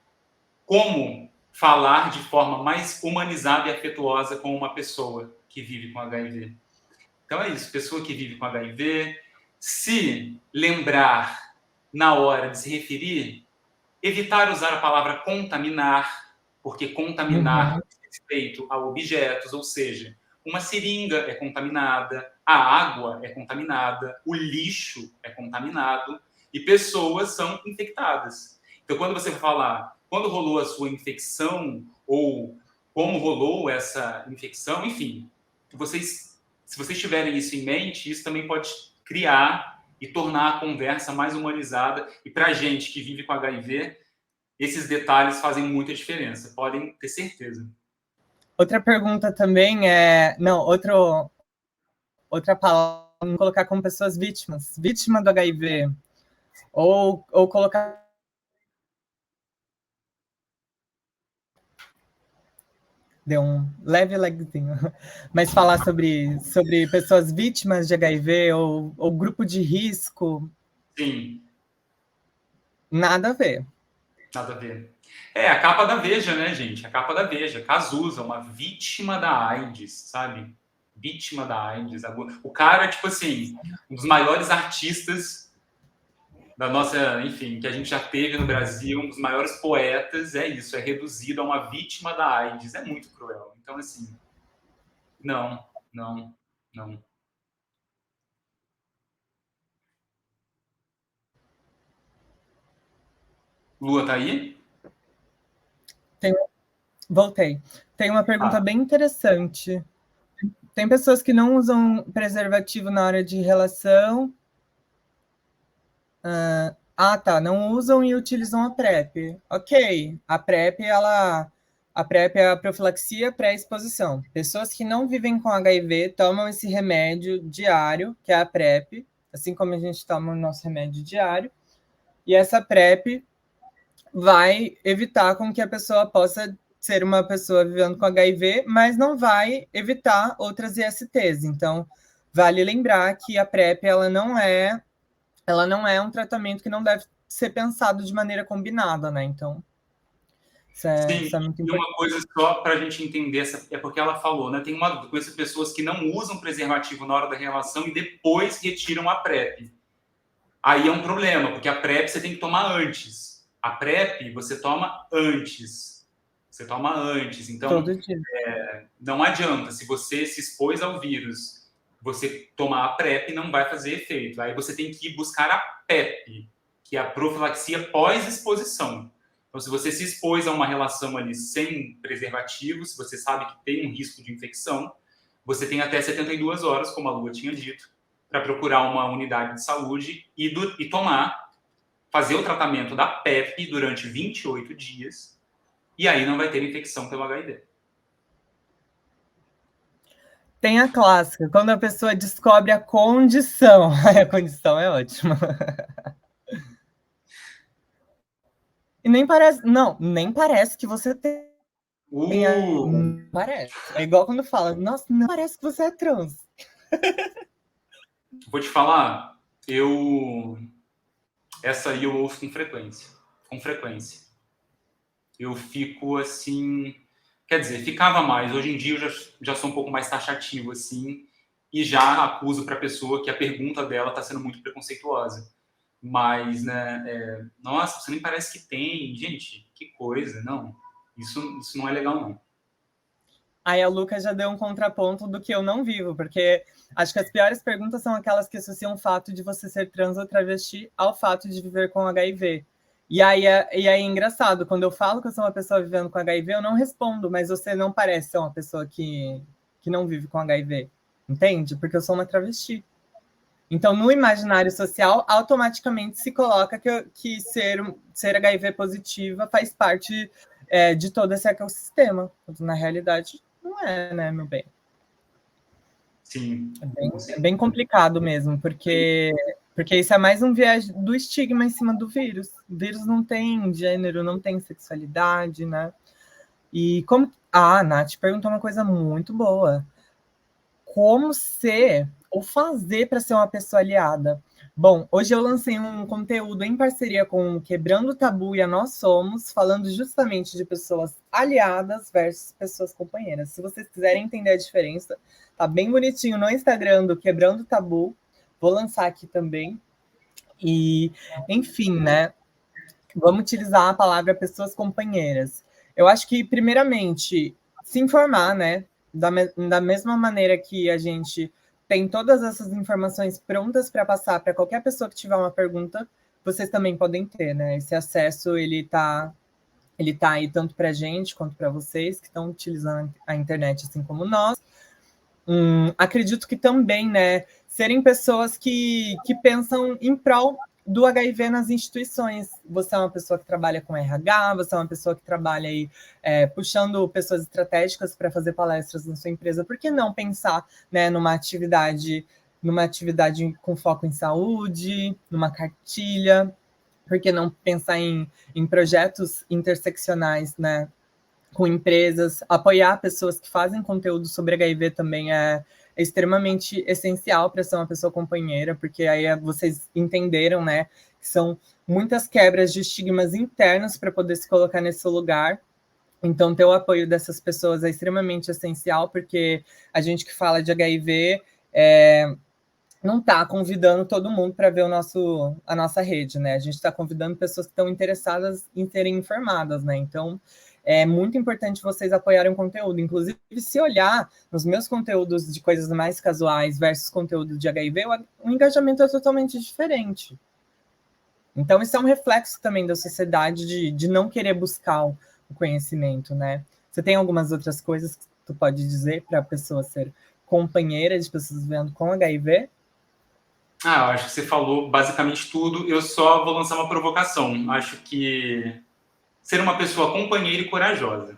como falar de forma mais humanizada e afetuosa com uma pessoa que vive com HIV. Então é isso, pessoa que vive com HIV, se lembrar na hora de se referir, evitar usar a palavra contaminar, porque contaminar diz respeito a objetos, ou seja, uma seringa é contaminada, a água é contaminada, o lixo é contaminado. e pessoas são infectadas. Então, quando você falar quando rolou a sua infecção ou como rolou essa infecção, enfim, se vocês tiverem isso em mente, isso também pode criar e tornar a conversa mais humanizada. E para a gente que vive com HIV, esses detalhes fazem muita diferença, podem ter certeza. Outra pergunta também é... Não, outra palavra, vamos colocar como pessoas vítimas. Vítima do HIV. Ou colocar... Deu um leve lagzinho. Mas falar sobre pessoas vítimas de HIV ou grupo de risco... Sim. Nada a ver. Nada a ver. É, a capa da Veja, né, gente? A capa da Veja. Cazuza, uma vítima da AIDS, sabe? Vítima da AIDS. O cara, tipo assim, um dos maiores artistas da nossa, enfim, que a gente já teve no Brasil, um dos maiores poetas, é isso, é reduzido a uma vítima da AIDS. É muito cruel. Então, assim, não. Lua, tá aí? Voltei. Tem uma pergunta bem interessante. Tem pessoas que não usam preservativo na hora de relação. Tá. Não usam e utilizam a PrEP. Ok. A PrEP é a profilaxia pré-exposição. Pessoas que não vivem com HIV tomam esse remédio diário, que é a PrEP, assim como a gente toma o nosso remédio diário. E essa PrEP vai evitar com que a pessoa possa ser uma pessoa vivendo com HIV, mas não vai evitar outras ISTs. Então, vale lembrar que a PrEP ela não é um tratamento que não deve ser pensado de maneira combinada, né? Então, isso é muito importante. E uma coisa só para a gente entender, é porque ela falou, né? Conheço pessoas que não usam preservativo na hora da relação e depois retiram a PrEP. Aí é um problema, porque a PrEP você tem que tomar antes. A PrEP você toma antes. Então, não adianta. Se você se expôs ao vírus, você tomar a PrEP não vai fazer efeito. Aí você tem que ir buscar a PEP, que é a profilaxia pós-exposição. Então, se você se expôs a uma relação ali sem preservativo, se você sabe que tem um risco de infecção, você tem até 72 horas, como a Lua tinha dito, para procurar uma unidade de saúde e fazer o tratamento da PEP durante 28 dias, e aí não vai ter infecção pelo HIV. Tem a clássica, quando a pessoa descobre a condição. A condição é ótima. E nem parece que você tem. Não parece. É igual quando fala, nossa, não parece que você é trans. Vou te falar, essa aí eu ouço com frequência. Eu fico assim, quer dizer, ficava mais. Hoje em dia eu já sou um pouco mais taxativo, assim, e já acuso para a pessoa que a pergunta dela está sendo muito preconceituosa. Mas, né, nossa, você nem parece que tem. Gente, que coisa, não. Isso não é legal, não. Aí a Luca já deu um contraponto do que eu não vivo, porque acho que as piores perguntas são aquelas que associam o fato de você ser trans ou travesti ao fato de viver com HIV. E aí é engraçado, quando eu falo que eu sou uma pessoa vivendo com HIV, eu não respondo, mas você não parece ser uma pessoa que não vive com HIV, entende? Porque eu sou uma travesti. Então, no imaginário social, automaticamente se coloca que ser HIV positiva faz parte de todo esse ecossistema. Na realidade, não é, né, meu bem? Sim. É bem complicado mesmo, porque isso é mais um viés do estigma em cima do vírus. O vírus não tem gênero, não tem sexualidade, né? E como... a Nath perguntou uma coisa muito boa. Como ser ou fazer para ser uma pessoa aliada? Bom, hoje eu lancei um conteúdo em parceria com o Quebrando o Tabu e a Nós Somos, falando justamente de pessoas aliadas versus pessoas companheiras. Se vocês quiserem entender a diferença, tá bem bonitinho no Instagram do Quebrando o Tabu. Vou lançar aqui também. E, enfim, né? Vamos utilizar a palavra pessoas companheiras. Eu acho que, primeiramente, se informar, né? Da mesma maneira que a gente tem todas essas informações prontas para passar para qualquer pessoa que tiver uma pergunta, vocês também podem ter, né? Esse acesso, ele tá aí tanto para a gente quanto para vocês que estão utilizando a internet assim como nós. Acredito que também, né, serem pessoas que pensam em prol do HIV nas instituições. Você é uma pessoa que trabalha com RH, você é uma pessoa que trabalha aí puxando pessoas estratégicas para fazer palestras na sua empresa. Por que não pensar, né, numa atividade com foco em saúde, numa cartilha? Por que não pensar em projetos interseccionais, né, com empresas, apoiar pessoas que fazem conteúdo sobre HIV também é extremamente essencial para ser uma pessoa companheira, porque aí vocês entenderam, né, que são muitas quebras de estigmas internos para poder se colocar nesse lugar. Então, ter o apoio dessas pessoas é extremamente essencial, porque a gente que fala de HIV não está convidando todo mundo para ver a nossa rede, né? A gente está convidando pessoas que estão interessadas em serem informadas, né? Então, é muito importante vocês apoiarem o conteúdo. Inclusive, se olhar nos meus conteúdos de coisas mais casuais versus conteúdo de HIV, o engajamento é totalmente diferente. Então, isso é um reflexo também da sociedade de não querer buscar o conhecimento, né? Você tem algumas outras coisas que tu pode dizer para a pessoa ser companheira de pessoas vivendo com HIV? Eu acho que você falou basicamente tudo. Eu só vou lançar uma provocação. Acho que ser uma pessoa companheira e corajosa.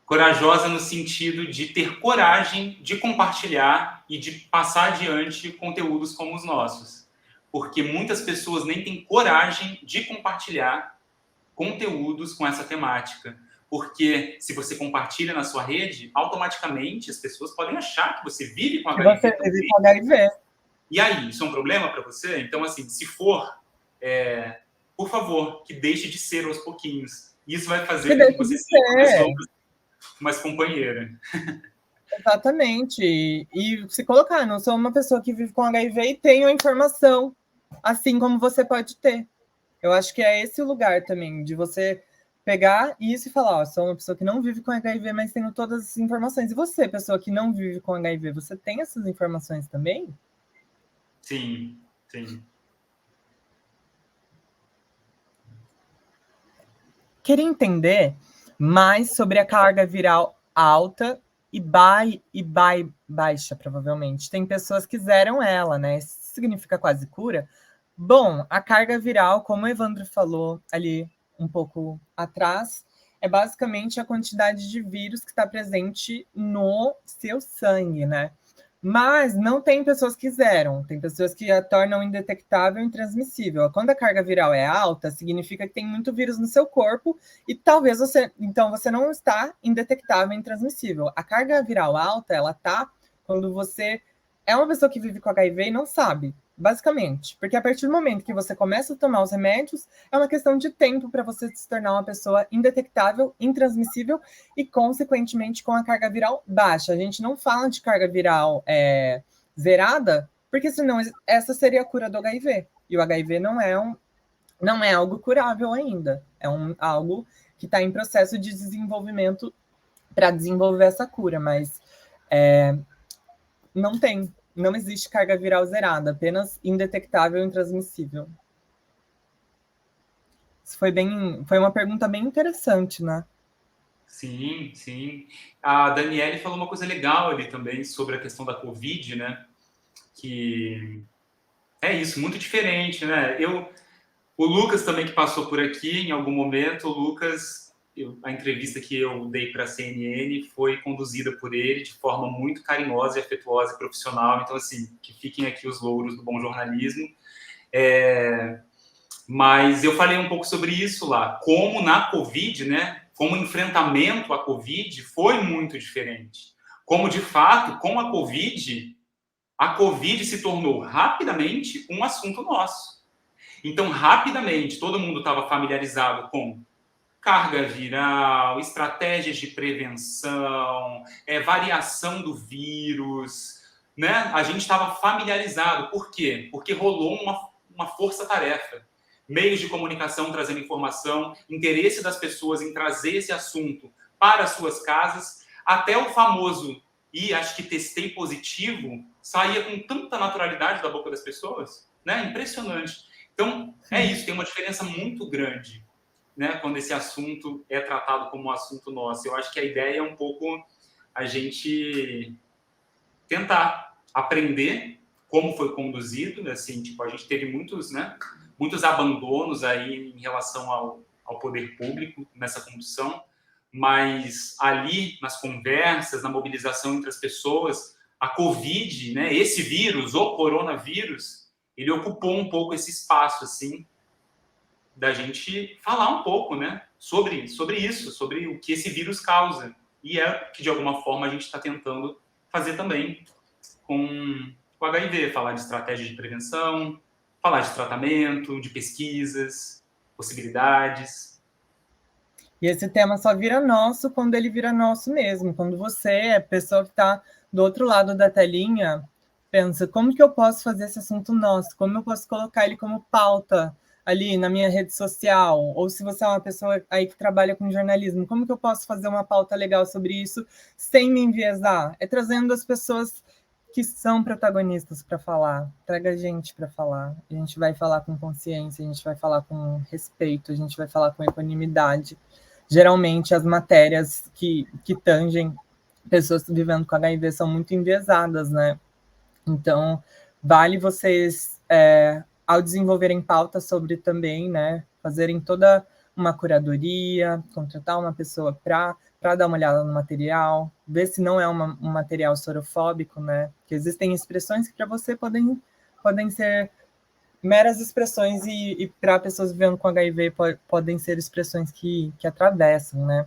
Corajosa no sentido de ter coragem de compartilhar e de passar adiante conteúdos como os nossos. Porque muitas pessoas nem têm coragem de compartilhar conteúdos com essa temática. Porque se você compartilha na sua rede, automaticamente as pessoas podem achar que você vive com HIV. Você vive com HIV. E aí, isso é um problema para você? Então, assim, se for, por favor, que deixe de ser aos pouquinhos. Isso vai fazer com que você seja uma pessoa mais companheira. Exatamente. E se colocar, não sou uma pessoa que vive com HIV e tenho a informação, assim como você pode ter. Eu acho que é esse o lugar também, de você pegar isso e falar, sou uma pessoa que não vive com HIV, mas tenho todas as informações. E você, pessoa que não vive com HIV, você tem essas informações também? Sim, sim. Queria entender mais sobre a carga viral alta e baixa, provavelmente. Tem pessoas que zeram ela, né? Isso significa quase cura? Bom, a carga viral, como o Evandro falou ali um pouco atrás, é basicamente a quantidade de vírus que está presente no seu sangue, né? Mas não tem pessoas que zeram, tem pessoas que a tornam indetectável e intransmissível. Quando a carga viral é alta, significa que tem muito vírus no seu corpo e talvez então você não está indetectável e intransmissível. A carga viral alta, ela tá quando você é uma pessoa que vive com HIV e não sabe, basicamente. Porque a partir do momento que você começa a tomar os remédios, é uma questão de tempo para você se tornar uma pessoa indetectável, intransmissível e, consequentemente, com a carga viral baixa. A gente não fala de carga viral zerada, porque senão essa seria a cura do HIV. E o HIV não é algo curável ainda. É algo que está em processo de desenvolvimento para desenvolver essa cura, mas não existe carga viral zerada, apenas indetectável e intransmissível. Isso foi uma pergunta bem interessante, né? Sim, sim. A Daniele falou uma coisa legal ali também sobre a questão da Covid, né? Que é isso, muito diferente, né? O Lucas também que passou por aqui em algum momento, o Lucas, a entrevista que eu dei para a CNN foi conduzida por ele de forma muito carinhosa, afetuosa e profissional. Então, assim, que fiquem aqui os louros do bom jornalismo. Mas eu falei um pouco sobre isso lá, como na Covid, né? Como o enfrentamento à Covid foi muito diferente. Como, de fato, com a Covid se tornou rapidamente um assunto nosso. Então, rapidamente, todo mundo estava familiarizado com carga viral, estratégias de prevenção, variação do vírus, né? A gente estava familiarizado. Por quê? Porque rolou uma força-tarefa. Meios de comunicação trazendo informação, interesse das pessoas em trazer esse assunto para as suas casas, até o famoso, e acho que testei positivo, saía com tanta naturalidade da boca das pessoas, né? Impressionante. Então, é isso, tem uma diferença muito grande, né, quando esse assunto é tratado como um assunto nosso. Eu acho que a ideia é um pouco a gente tentar aprender como foi conduzido, assim, tipo, a gente teve muitos, né, muitos abandonos aí em relação ao poder público nessa condução, mas ali nas conversas, na mobilização entre as pessoas, a Covid, né, esse vírus, o coronavírus, ele ocupou um pouco esse espaço, assim, da gente falar um pouco, né, sobre isso, sobre o que esse vírus causa. E é que, de alguma forma, a gente está tentando fazer também com o HIV, falar de estratégias de prevenção, falar de tratamento, de pesquisas, possibilidades. E esse tema só vira nosso quando ele vira nosso mesmo. Quando você, a pessoa que está do outro lado da telinha, pensa, como que eu posso fazer esse assunto nosso? Como eu posso colocar ele como pauta ali na minha rede social? Ou se você é uma pessoa aí que trabalha com jornalismo, como que eu posso fazer uma pauta legal sobre isso sem me enviesar? É trazendo as pessoas que são protagonistas para falar. Traga a gente para falar. A gente vai falar com consciência, a gente vai falar com respeito, a gente vai falar com equanimidade. Geralmente, as matérias que tangem pessoas vivendo com HIV são muito enviesadas, né? Então, vale vocês, ao desenvolverem pautas sobre também, né, fazerem toda uma curadoria, contratar uma pessoa para dar uma olhada no material, ver se não é um material sorofóbico, né? Que existem expressões que para você podem ser meras expressões e para pessoas vivendo com HIV podem ser expressões que atravessam, né?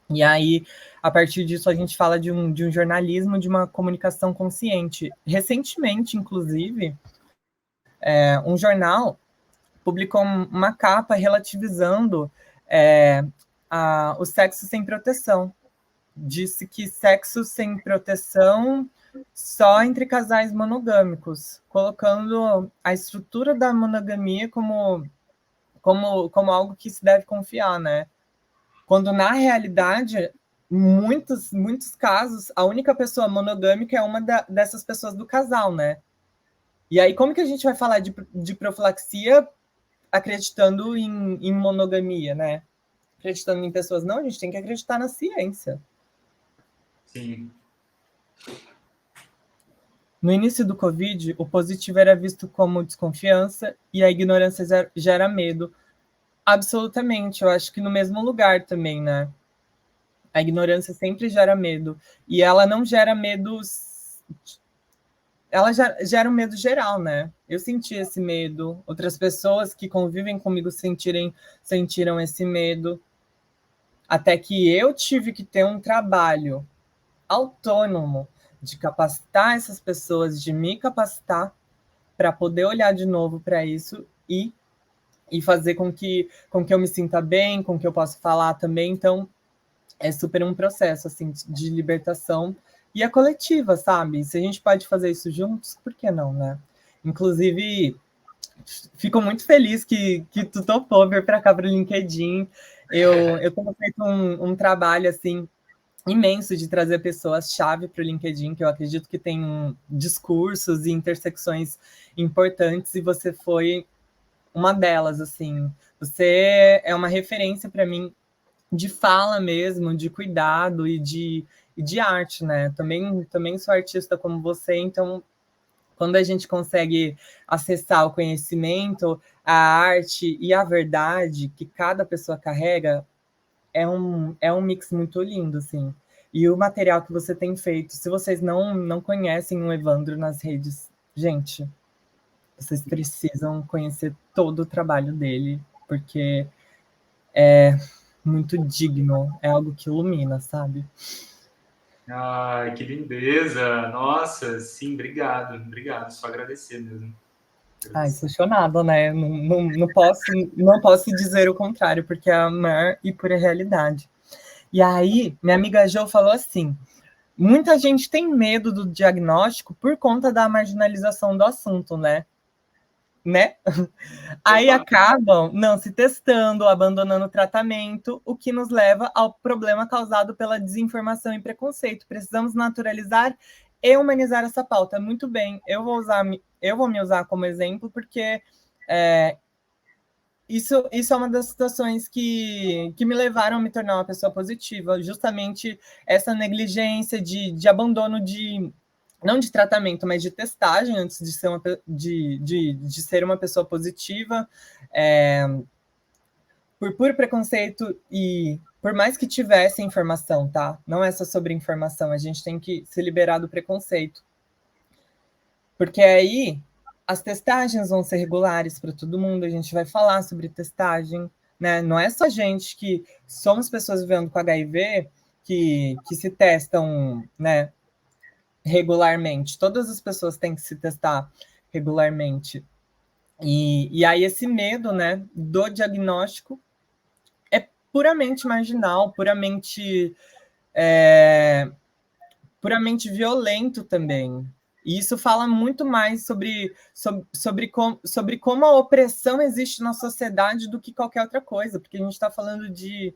E aí, a partir disso, a gente fala de um jornalismo, de uma comunicação consciente. Recentemente, inclusive, um jornal publicou uma capa relativizando o sexo sem proteção. Disse que sexo sem proteção só entre casais monogâmicos, colocando a estrutura da monogamia como algo que se deve confiar, né? Quando, na realidade, muitos casos, a única pessoa monogâmica é uma dessas pessoas do casal, né? E aí, como que a gente vai falar de profilaxia acreditando em monogamia, né? Acreditando em pessoas? Não, a gente tem que acreditar na ciência. Sim. No início do Covid, o positivo era visto como desconfiança e a ignorância gera medo. Absolutamente, eu acho que no mesmo lugar também, né? A ignorância sempre gera medo. E ela não gera medos. Ela gera um medo geral, né? Eu senti esse medo. Outras pessoas que convivem comigo sentiram esse medo. Até que eu tive que ter um trabalho autônomo de capacitar essas pessoas, de me capacitar para poder olhar de novo para isso e fazer com que eu me sinta bem, com que eu possa falar também. Então, é super um processo assim de libertação e é coletiva, sabe? Se a gente pode fazer isso juntos, por que não, né? Inclusive, fico muito feliz que tu topou vir para cá para o LinkedIn. Eu tenho feito um trabalho assim imenso de trazer pessoas-chave para o LinkedIn, que eu acredito que tem discursos e intersecções importantes, e você foi uma delas, assim. Você é uma referência para mim de fala mesmo, de cuidado e de arte, né? Também sou artista como você, então quando a gente consegue acessar o conhecimento, a arte e a verdade que cada pessoa carrega, é um mix muito lindo, assim. E o material que você tem feito, se vocês não conhecem o Evandro nas redes, gente, vocês precisam conhecer todo o trabalho dele, porque é muito digno, é algo que ilumina, sabe? Ai, que lindeza! Nossa, sim, obrigado, obrigado. Só agradecer mesmo. Ai, sou chonada, né? Não posso dizer o contrário, porque é a maior e pura realidade. E aí, minha amiga Jo falou assim: muita gente tem medo do diagnóstico por conta da marginalização do assunto, né? Aí acabam não se testando, abandonando o tratamento, o que nos leva ao problema causado pela desinformação e preconceito. Precisamos naturalizar e humanizar essa pauta. Muito bem, eu vou me usar como exemplo, porque Isso é uma das situações que me levaram a me tornar uma pessoa positiva, justamente essa negligência de abandono não de tratamento, mas de testagem antes de ser uma pessoa positiva, por puro preconceito e por mais que tivesse informação, tá? Não é só sobre informação, a gente tem que se liberar do preconceito. Porque aí as testagens vão ser regulares para todo mundo, a gente vai falar sobre testagem, né? Não é só gente que somos pessoas vivendo com HIV que se testam, né, regularmente. Todas as pessoas têm que se testar regularmente. E aí esse medo, né, do diagnóstico é puramente marginal, puramente violento também. E isso fala muito mais sobre como a opressão existe na sociedade do que qualquer outra coisa, porque a gente está falando de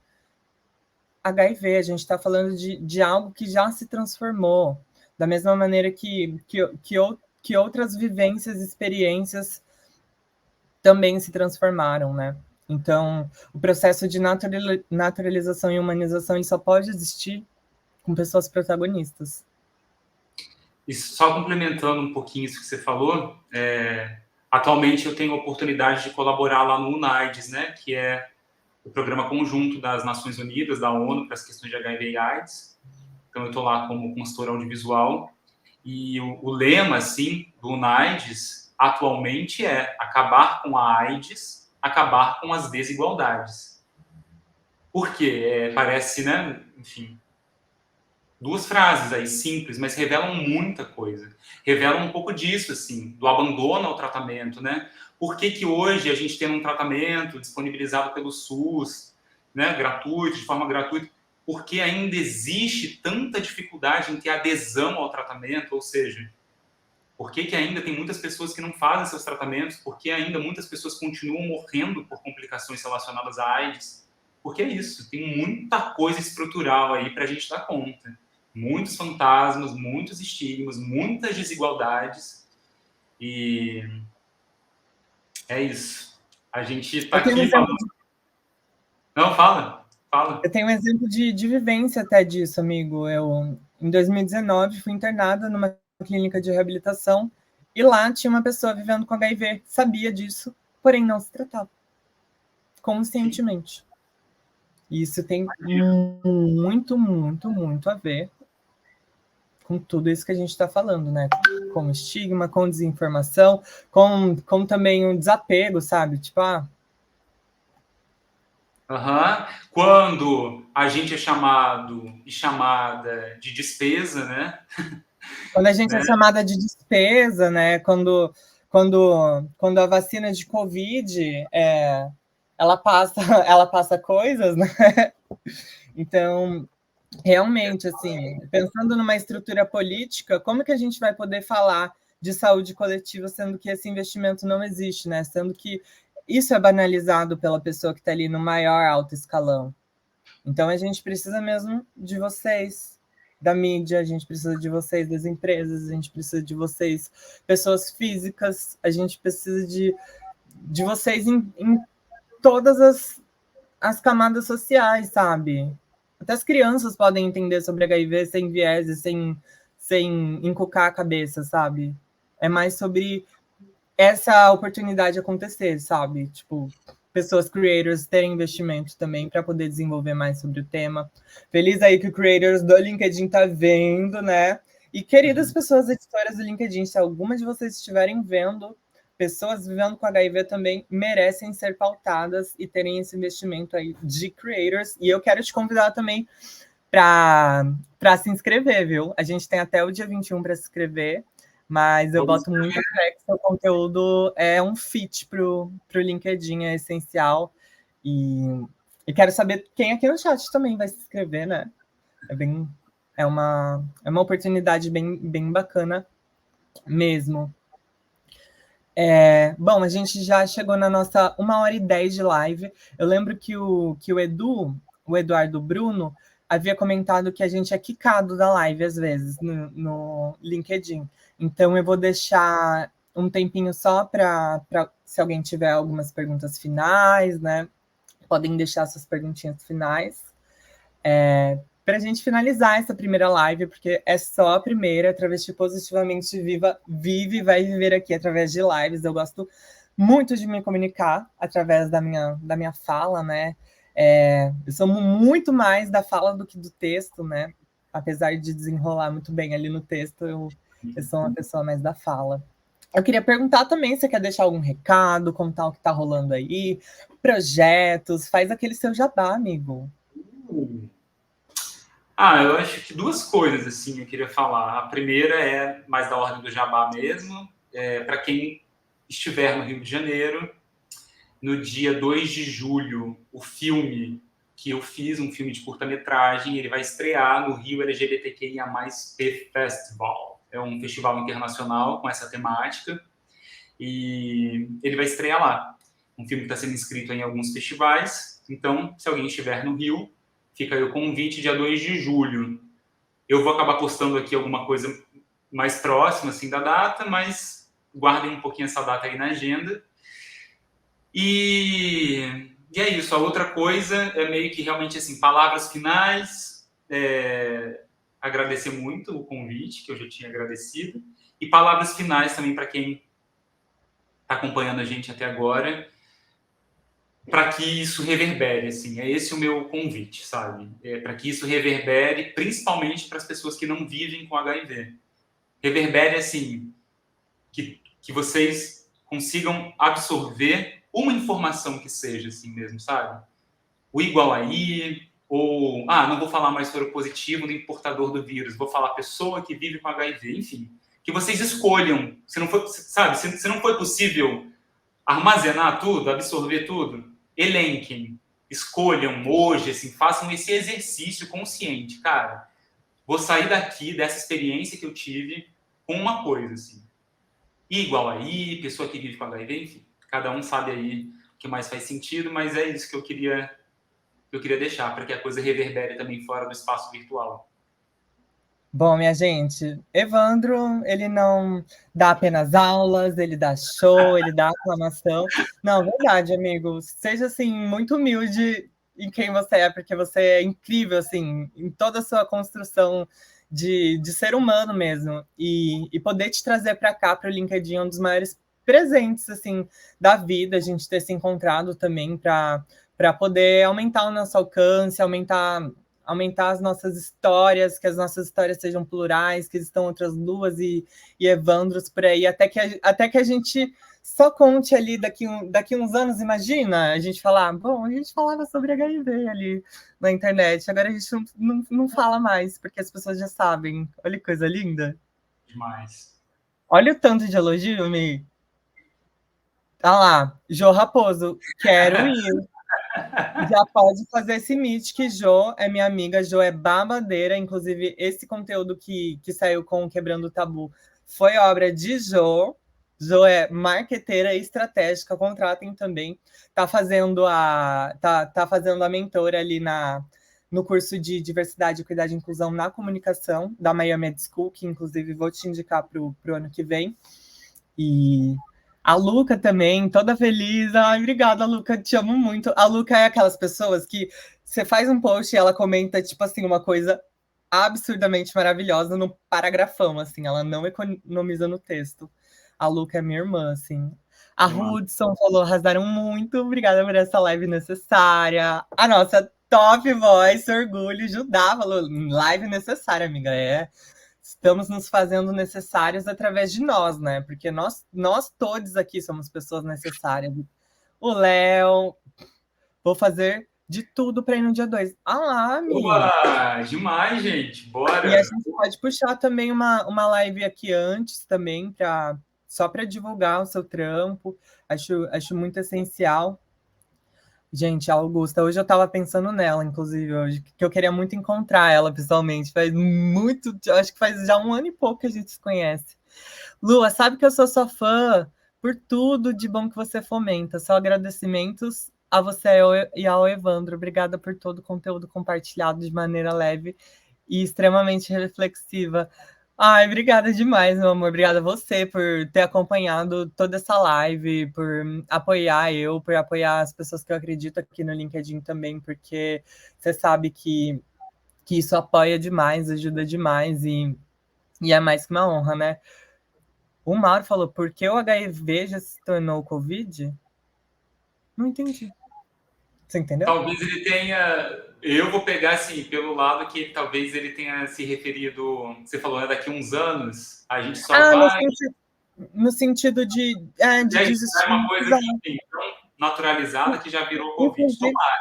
HIV, a gente está falando de algo que já se transformou, da mesma maneira que outras vivências, experiências também se transformaram, né? Então, o processo de naturalização e humanização só pode existir com pessoas protagonistas. E só complementando um pouquinho isso que você falou, atualmente eu tenho a oportunidade de colaborar lá no UNAIDS, né, que é o programa conjunto das Nações Unidas, da ONU, para as questões de HIV e AIDS. Então eu estou lá como consultor audiovisual. E o lema, assim, do UNAIDS atualmente é acabar com a AIDS, acabar com as desigualdades. Por quê? Parece, né, enfim, duas frases aí simples, mas revelam muita coisa. Revelam um pouco disso, assim, do abandono ao tratamento, né? Por que hoje a gente tem um tratamento disponibilizado pelo SUS, né, gratuito, de forma gratuita, porque ainda existe tanta dificuldade em ter adesão ao tratamento, ou seja, por que ainda tem muitas pessoas que não fazem seus tratamentos, por que ainda muitas pessoas continuam morrendo por complicações relacionadas à AIDS? Porque é isso, tem muita coisa estrutural aí para a gente dar conta. Muitos fantasmas, muitos estigmas, muitas desigualdades. E é isso. A gente está aqui falando... Não, fala. Eu tenho um exemplo de vivência até disso, amigo. Eu, em 2019, fui internada numa clínica de reabilitação e lá tinha uma pessoa vivendo com HIV, sabia disso, porém não se tratava conscientemente. E isso tem muito, muito, muito a ver com tudo isso que a gente está falando, né? Com estigma, com desinformação, com também um desapego, sabe? Tipo, Quando a gente é chamado e chamada de despesa, né? Quando a gente é chamada de despesa, né? Quando a vacina de Covid ela passa coisas, né? Então, realmente, assim, pensando numa estrutura política, como que a gente vai poder falar de saúde coletiva sendo que esse investimento não existe, né? Sendo que isso é banalizado pela pessoa que está ali no maior alto escalão. Então, a gente precisa mesmo de vocês, da mídia, a gente precisa de vocês, das empresas, a gente precisa de vocês, pessoas físicas, a gente precisa de vocês em todas as camadas sociais, sabe? Até as crianças podem entender sobre HIV sem viés, sem encucar a cabeça, sabe? É mais sobre essa oportunidade acontecer, sabe? Tipo, pessoas creators terem investimento também para poder desenvolver mais sobre o tema. Feliz aí que o creators do LinkedIn tá vendo, né? E queridas pessoas editoras do LinkedIn, se alguma de vocês estiverem vendo, pessoas vivendo com HIV também merecem ser pautadas e terem esse investimento aí de creators. E eu quero te convidar também para se inscrever, viu? A gente tem até o dia 21 para se inscrever, mas eu boto muito fé que seu conteúdo é um fit pro LinkedIn, é essencial. E quero saber quem aqui no chat também vai se inscrever, né? É uma oportunidade bem bacana mesmo. Bom, a gente já chegou na nossa 1h10 de live. Eu lembro que o Eduardo Bruno, havia comentado que a gente é quicado da live às vezes no LinkedIn. Então eu vou deixar um tempinho só para se alguém tiver algumas perguntas finais, né? Podem deixar suas perguntinhas finais. Para a gente finalizar essa primeira live, porque é só a primeira, Travesti Positivamente vive e vai viver aqui através de lives. Eu gosto muito de me comunicar através da minha fala, né? Eu sou muito mais da fala do que do texto, né? Apesar de desenrolar muito bem ali no texto, eu sou uma pessoa mais da fala. Eu queria perguntar também se você quer deixar algum recado, contar o que está rolando aí, projetos, faz aquele seu jabá, amigo. Eu acho que duas coisas assim eu queria falar. A primeira é mais da ordem do jabá mesmo. Para quem estiver no Rio de Janeiro, no dia 2 de julho, o filme que eu fiz, um filme de curta-metragem, ele vai estrear no Rio LGBTQIA+, Festival. É um festival internacional com essa temática e ele vai estrear lá. Um filme que está sendo inscrito em alguns festivais. Então, se alguém estiver no Rio, fica aí o convite, dia 2 de julho. Eu vou acabar postando aqui alguma coisa mais próxima assim, da data, mas guardem um pouquinho essa data aí na agenda. E é isso. A outra coisa é meio que realmente assim, palavras finais. Agradecer muito o convite, que eu já tinha agradecido. E palavras finais também para quem está acompanhando a gente até agora, para que isso reverbere, assim, é esse o meu convite, sabe? Para que isso reverbere, principalmente para as pessoas que não vivem com HIV. Reverbere, assim, que vocês consigam absorver uma informação que seja, assim mesmo, sabe? O igual aí, ou, não vou falar mais sobre o positivo nem portador do vírus, vou falar pessoa que vive com HIV, enfim. Que vocês escolham, se não for, sabe, se não foi possível armazenar tudo, absorver tudo, elenquem, escolham hoje, assim, façam esse exercício consciente, cara. Vou sair daqui dessa experiência que eu tive com uma coisa, assim. Igual aí, pessoa que vive com HIV, enfim. Cada um sabe aí o que mais faz sentido, mas é isso que eu queria deixar, para que a coisa reverbere também fora do espaço virtual. Bom, minha gente, Evandro, ele não dá apenas aulas, ele dá show, ele dá aclamação. Não, verdade, amigo. Seja, assim, muito humilde em quem você é, porque você é incrível, assim, em toda a sua construção de ser humano mesmo. E poder te trazer para cá, para o LinkedIn, é um dos maiores presentes, assim, da vida, a gente ter se encontrado também para poder aumentar o nosso alcance, aumentar as nossas histórias, que as nossas histórias sejam plurais, que existam outras Luas e Evandros por aí, até que a gente só conte ali daqui uns anos, imagina, a gente falar, bom, a gente falava sobre HIV ali na internet, agora a gente não fala mais, porque as pessoas já sabem. Olha que coisa linda. Demais. Olha o tanto de elogio, Mi. Tá lá, Jô Raposo, quero ir. Já pode fazer esse meet, que Jo é minha amiga, Jo é babadeira. Inclusive, esse conteúdo que saiu com o Quebrando o Tabu foi obra de Jo. Jo é marqueteira e estratégica, contratem também. Tá fazendo a mentora ali no curso de Diversidade, Equidade e Inclusão na Comunicação, da Miami School, que inclusive vou te indicar para o ano que vem. E a Luca também, toda feliz. Ai, obrigada, Luca, te amo muito. A Luca é aquelas pessoas que você faz um post e ela comenta, tipo assim, uma coisa absurdamente maravilhosa no paragrafão, assim, ela não economiza no texto. A Luca é minha irmã, assim. A Hudson falou, arrasaram muito, obrigada por essa live necessária. A nossa top voice, orgulho, Judá falou, live necessária, amiga, estamos nos fazendo necessários através de nós, né? Porque nós todos aqui somos pessoas necessárias. O Léo, vou fazer de tudo para ir no dia 2. Ah lá, amigo. Demais, gente. E Bora. a gente pode puxar também uma live aqui antes também, só para divulgar o seu trampo. Acho muito essencial. Gente, a Augusta, hoje eu estava pensando nela, inclusive, hoje, que eu queria muito encontrar ela pessoalmente. Faz muito, acho que faz já um ano e pouco que a gente se conhece. Lua, sabe que eu sou sua fã por tudo de bom que você fomenta. Só agradecimentos a você e ao Evandro. Obrigada por todo o conteúdo compartilhado de maneira leve e extremamente reflexiva. Ai, obrigada demais, meu amor. Obrigada a você por ter acompanhado toda essa live, por apoiar eu, por apoiar as pessoas que eu acredito aqui no LinkedIn também, porque você sabe que isso apoia demais, ajuda demais e é mais que uma honra, né? O Mauro falou, por que o HIV já se tornou Covid? Não entendi. Você entendeu? Talvez ele tenha. Eu vou pegar assim, pelo lado que talvez ele tenha se referido. Você falou, né? Daqui uns anos a gente só Ah, vai. no sentido E de aí é desistir. uma coisa que enfim, tão naturalizada que já virou Covid. Inclusive, Tomara,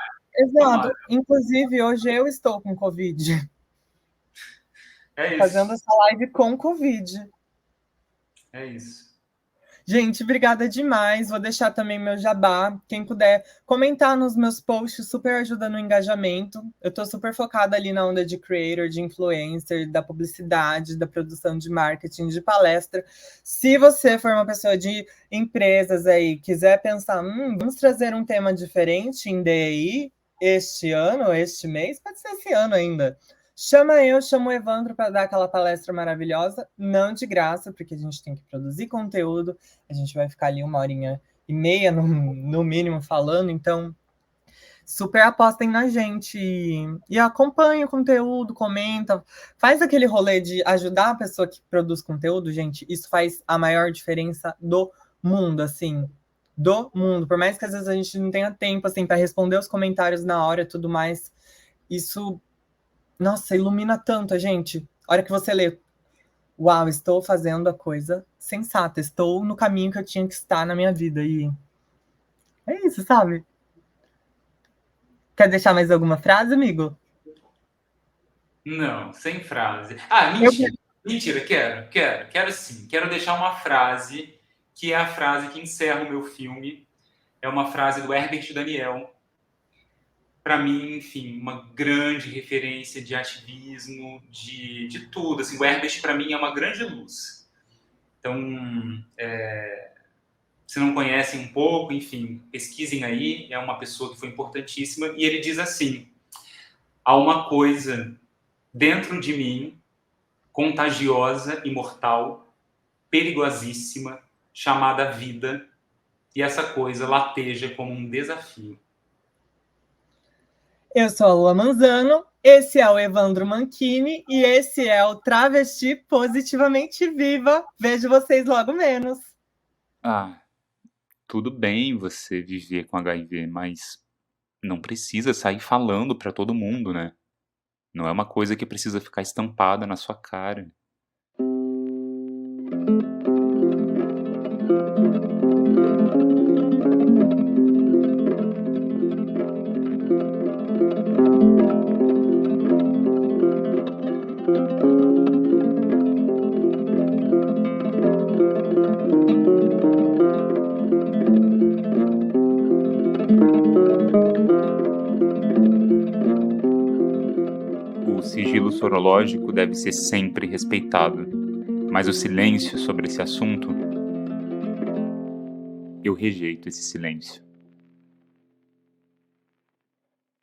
tomara. exato. Inclusive, hoje eu estou com Covid, É fazendo isso. essa live com Covid. É isso. Gente, obrigada demais. Vou deixar também meu jabá. Quem puder comentar nos meus posts, super ajuda no engajamento. Eu estou super focada ali na onda de creator, de influencer, da publicidade, da produção de marketing, de palestra. Se você for uma pessoa de empresas aí, quiser pensar, vamos trazer um tema diferente em DI este ano, este mês, pode ser esse ano ainda. Chamo o Evandro para dar aquela palestra maravilhosa, não de graça, porque a gente tem que produzir conteúdo, a gente vai ficar ali 1h30 no mínimo falando, então super apostem na gente e acompanhe o conteúdo, comenta, faz aquele rolê de ajudar a pessoa que produz conteúdo, gente, isso faz a maior diferença do mundo, assim, do mundo, por mais que às vezes a gente não tenha tempo, assim, para responder os comentários na hora e tudo mais, isso, nossa, ilumina tanto a gente, a hora que você lê, uau, estou fazendo a coisa sensata, estou no caminho que eu tinha que estar na minha vida. E é isso, sabe? Quer deixar mais alguma frase, amigo? Não, sem frase. Ah, Eu mentira. Mentira, quero sim. Quero deixar uma frase, que é a frase que encerra o meu filme. É uma frase do Herbert Daniel. Para mim, enfim, uma grande referência de ativismo, de tudo. Assim, o Herbert, para mim, é uma grande luz. Então, se não conhecem um pouco, enfim, pesquisem aí. É uma pessoa que foi importantíssima. E ele diz assim: há uma coisa dentro de mim, contagiosa e mortal, perigosíssima, chamada vida, e essa coisa lateja como um desafio. sou a Lua Manzano, esse é o Evandro Manchini e esse é o Travesti Positivamente Viva. Vejo vocês logo menos. Ah, tudo bem você viver com HIV, mas não precisa sair falando pra todo mundo, né? Não é uma coisa que precisa ficar estampada na sua cara. O sigilo sorológico deve ser sempre respeitado, mas o silêncio sobre esse assunto, eu rejeito esse silêncio.